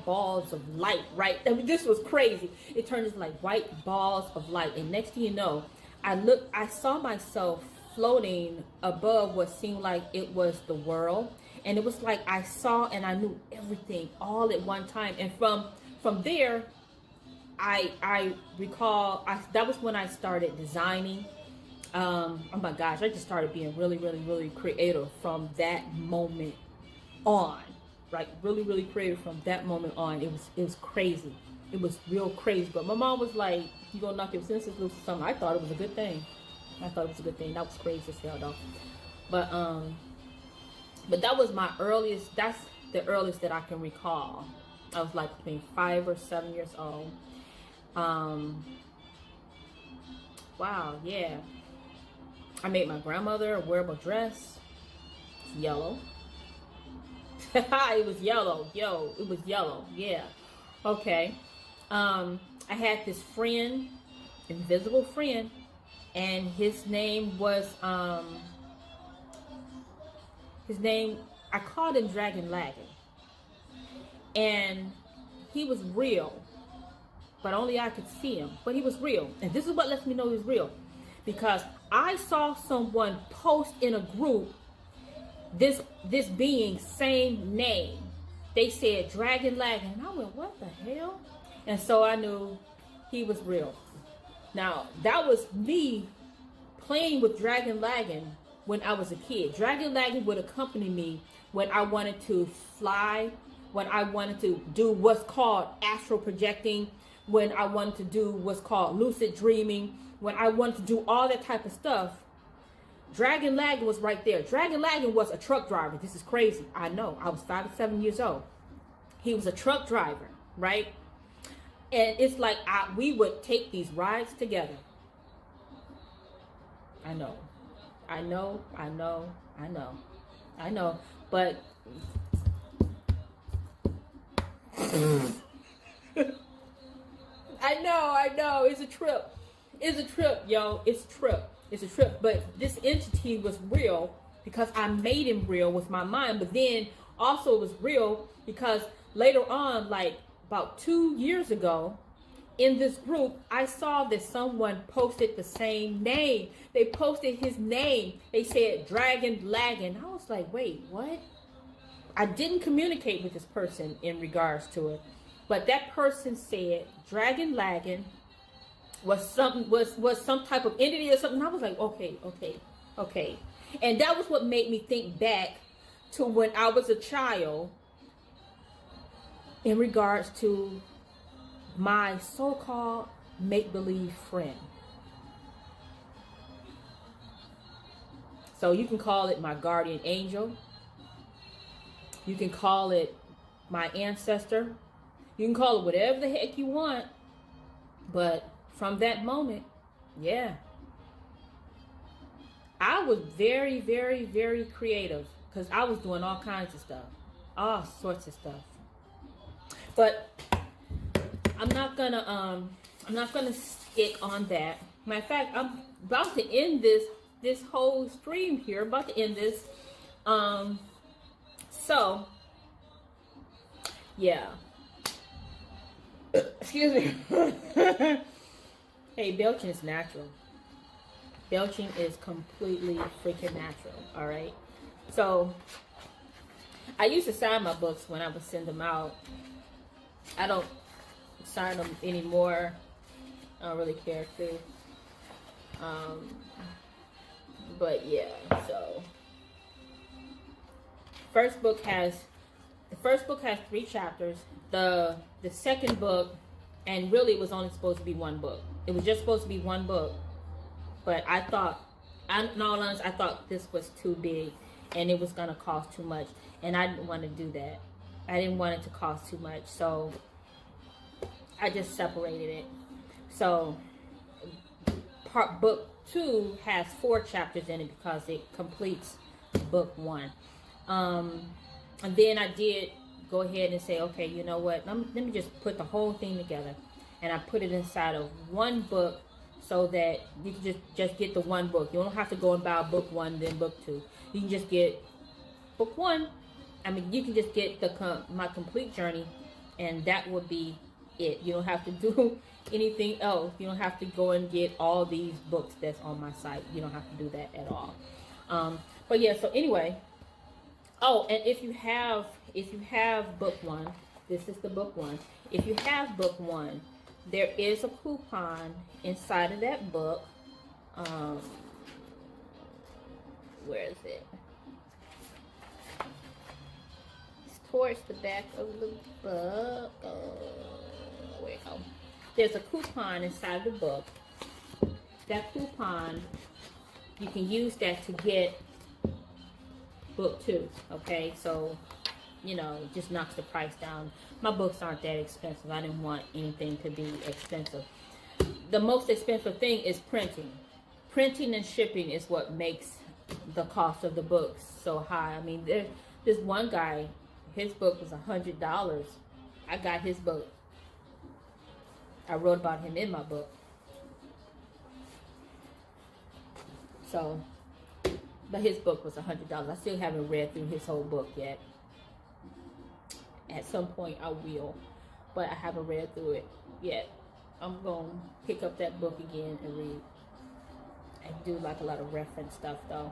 [SPEAKER 1] balls of light, right? I mean, this was crazy. It turned into like white balls of light, and next thing you know, I saw myself floating above what seemed like it was the world. And it was like I saw and I knew everything all at one time. And from there, I recall, that was when I started designing. Oh my gosh, I just started being really, really, really creative from that moment on. Right? Really, really creative from that moment on. It was crazy. It was real crazy. But my mom was like, "You gonna knock your senses loose or something?" I thought it was a good thing. That was crazy as hell though. But that was my earliest, that's the earliest that I can recall. I was like between 5 or 7 years old. Wow, yeah. I made my grandmother a wearable dress. It's yellow. It was yellow. Yo, it was yellow. Yeah. Okay. I had this friend, invisible friend, and his name was His name, I called him Dragon Lagging. And he was real, but only I could see him. But he was real. And this is what lets me know he was real. Because I saw someone post in a group this being same name. They said Dragon Lagging. And I went, what the hell? And so I knew he was real. Now, that was me playing with Dragon Lagging when I was a kid. Dragon Lagging would accompany me when I wanted to fly, when I wanted to do what's called astral projecting, when I wanted to do what's called lucid dreaming, when I wanted to do all that type of stuff. Dragon Lagging was right there. Dragon Lagging was a truck driver. This is crazy. I know. I was 5 to 7 years old. He was a truck driver, right? And it's like we would take these rides together. I know. But I know. It's a trip. It's a trip, yo. It's a trip. It's a trip. But this entity was real because I made him real with my mind. But then also it was real because later on, like about 2 years ago, in this group, I saw that someone posted the same name. They posted his name. They said Dragon Lagging. I was like, wait, what? I didn't communicate with this person in regards to it. But that person said Dragon Lagging was some type of entity or something. I was like, okay. And that was what made me think back to when I was a child in regards to my so-called make-believe friend. So you can call it my guardian angel. You can call it my ancestor. You can call it whatever the heck you want. But from that moment, yeah, I was very, very, very creative because I was doing all kinds of stuff, all sorts of stuff. But I'm not gonna stick on that. Matter of fact, I'm about to end this whole stream here. About to end this. So yeah. Excuse me. Hey, belching is natural. Belching is completely freaking natural. All right. So I used to sign my books when I would send them out. I don't sign them anymore. I don't really care to. But yeah, so the first book has 3 chapters. The second book, and really it was only supposed to be 1 book. It was just supposed to be 1 book. But I thought, in all honesty, I thought this was too big and it was gonna cost too much. And I didn't want to do that. I didn't want it to cost too much. So I just separated it. So book 2 has 4 chapters in it because it completes book 1. And then I did go ahead and say, okay, you know what? Let me just put the whole thing together. And I put it inside of 1 book so that you can just get the 1 book. You don't have to go and buy book 1, then book 2. You can just get book 1. I mean, you can just get my complete journey, and that would be it. You don't have to do anything else. You don't have to go and get all these books that's on my site. You don't have to do that at all. But yeah, so anyway. Oh, and if you have book 1, this is the book 1. If you have book 1, there is a coupon inside of that book. Where is it? It's towards the back of the book. Where it go? There's a coupon inside the book. That coupon, you can use that to get book 2. Okay, so you know, it just knocks the price down. My books aren't that expensive. I didn't want anything to be expensive. The most expensive thing is printing. Printing and shipping is what makes the cost of the books so high. I mean, there's one guy, his book was $100. I got his book. I wrote about him in my book. So But his book was $100. I still haven't read through his whole book yet. At some point I will, but I haven't read through it yet. I'm going to pick up that book again and read. I do like a lot of reference stuff though.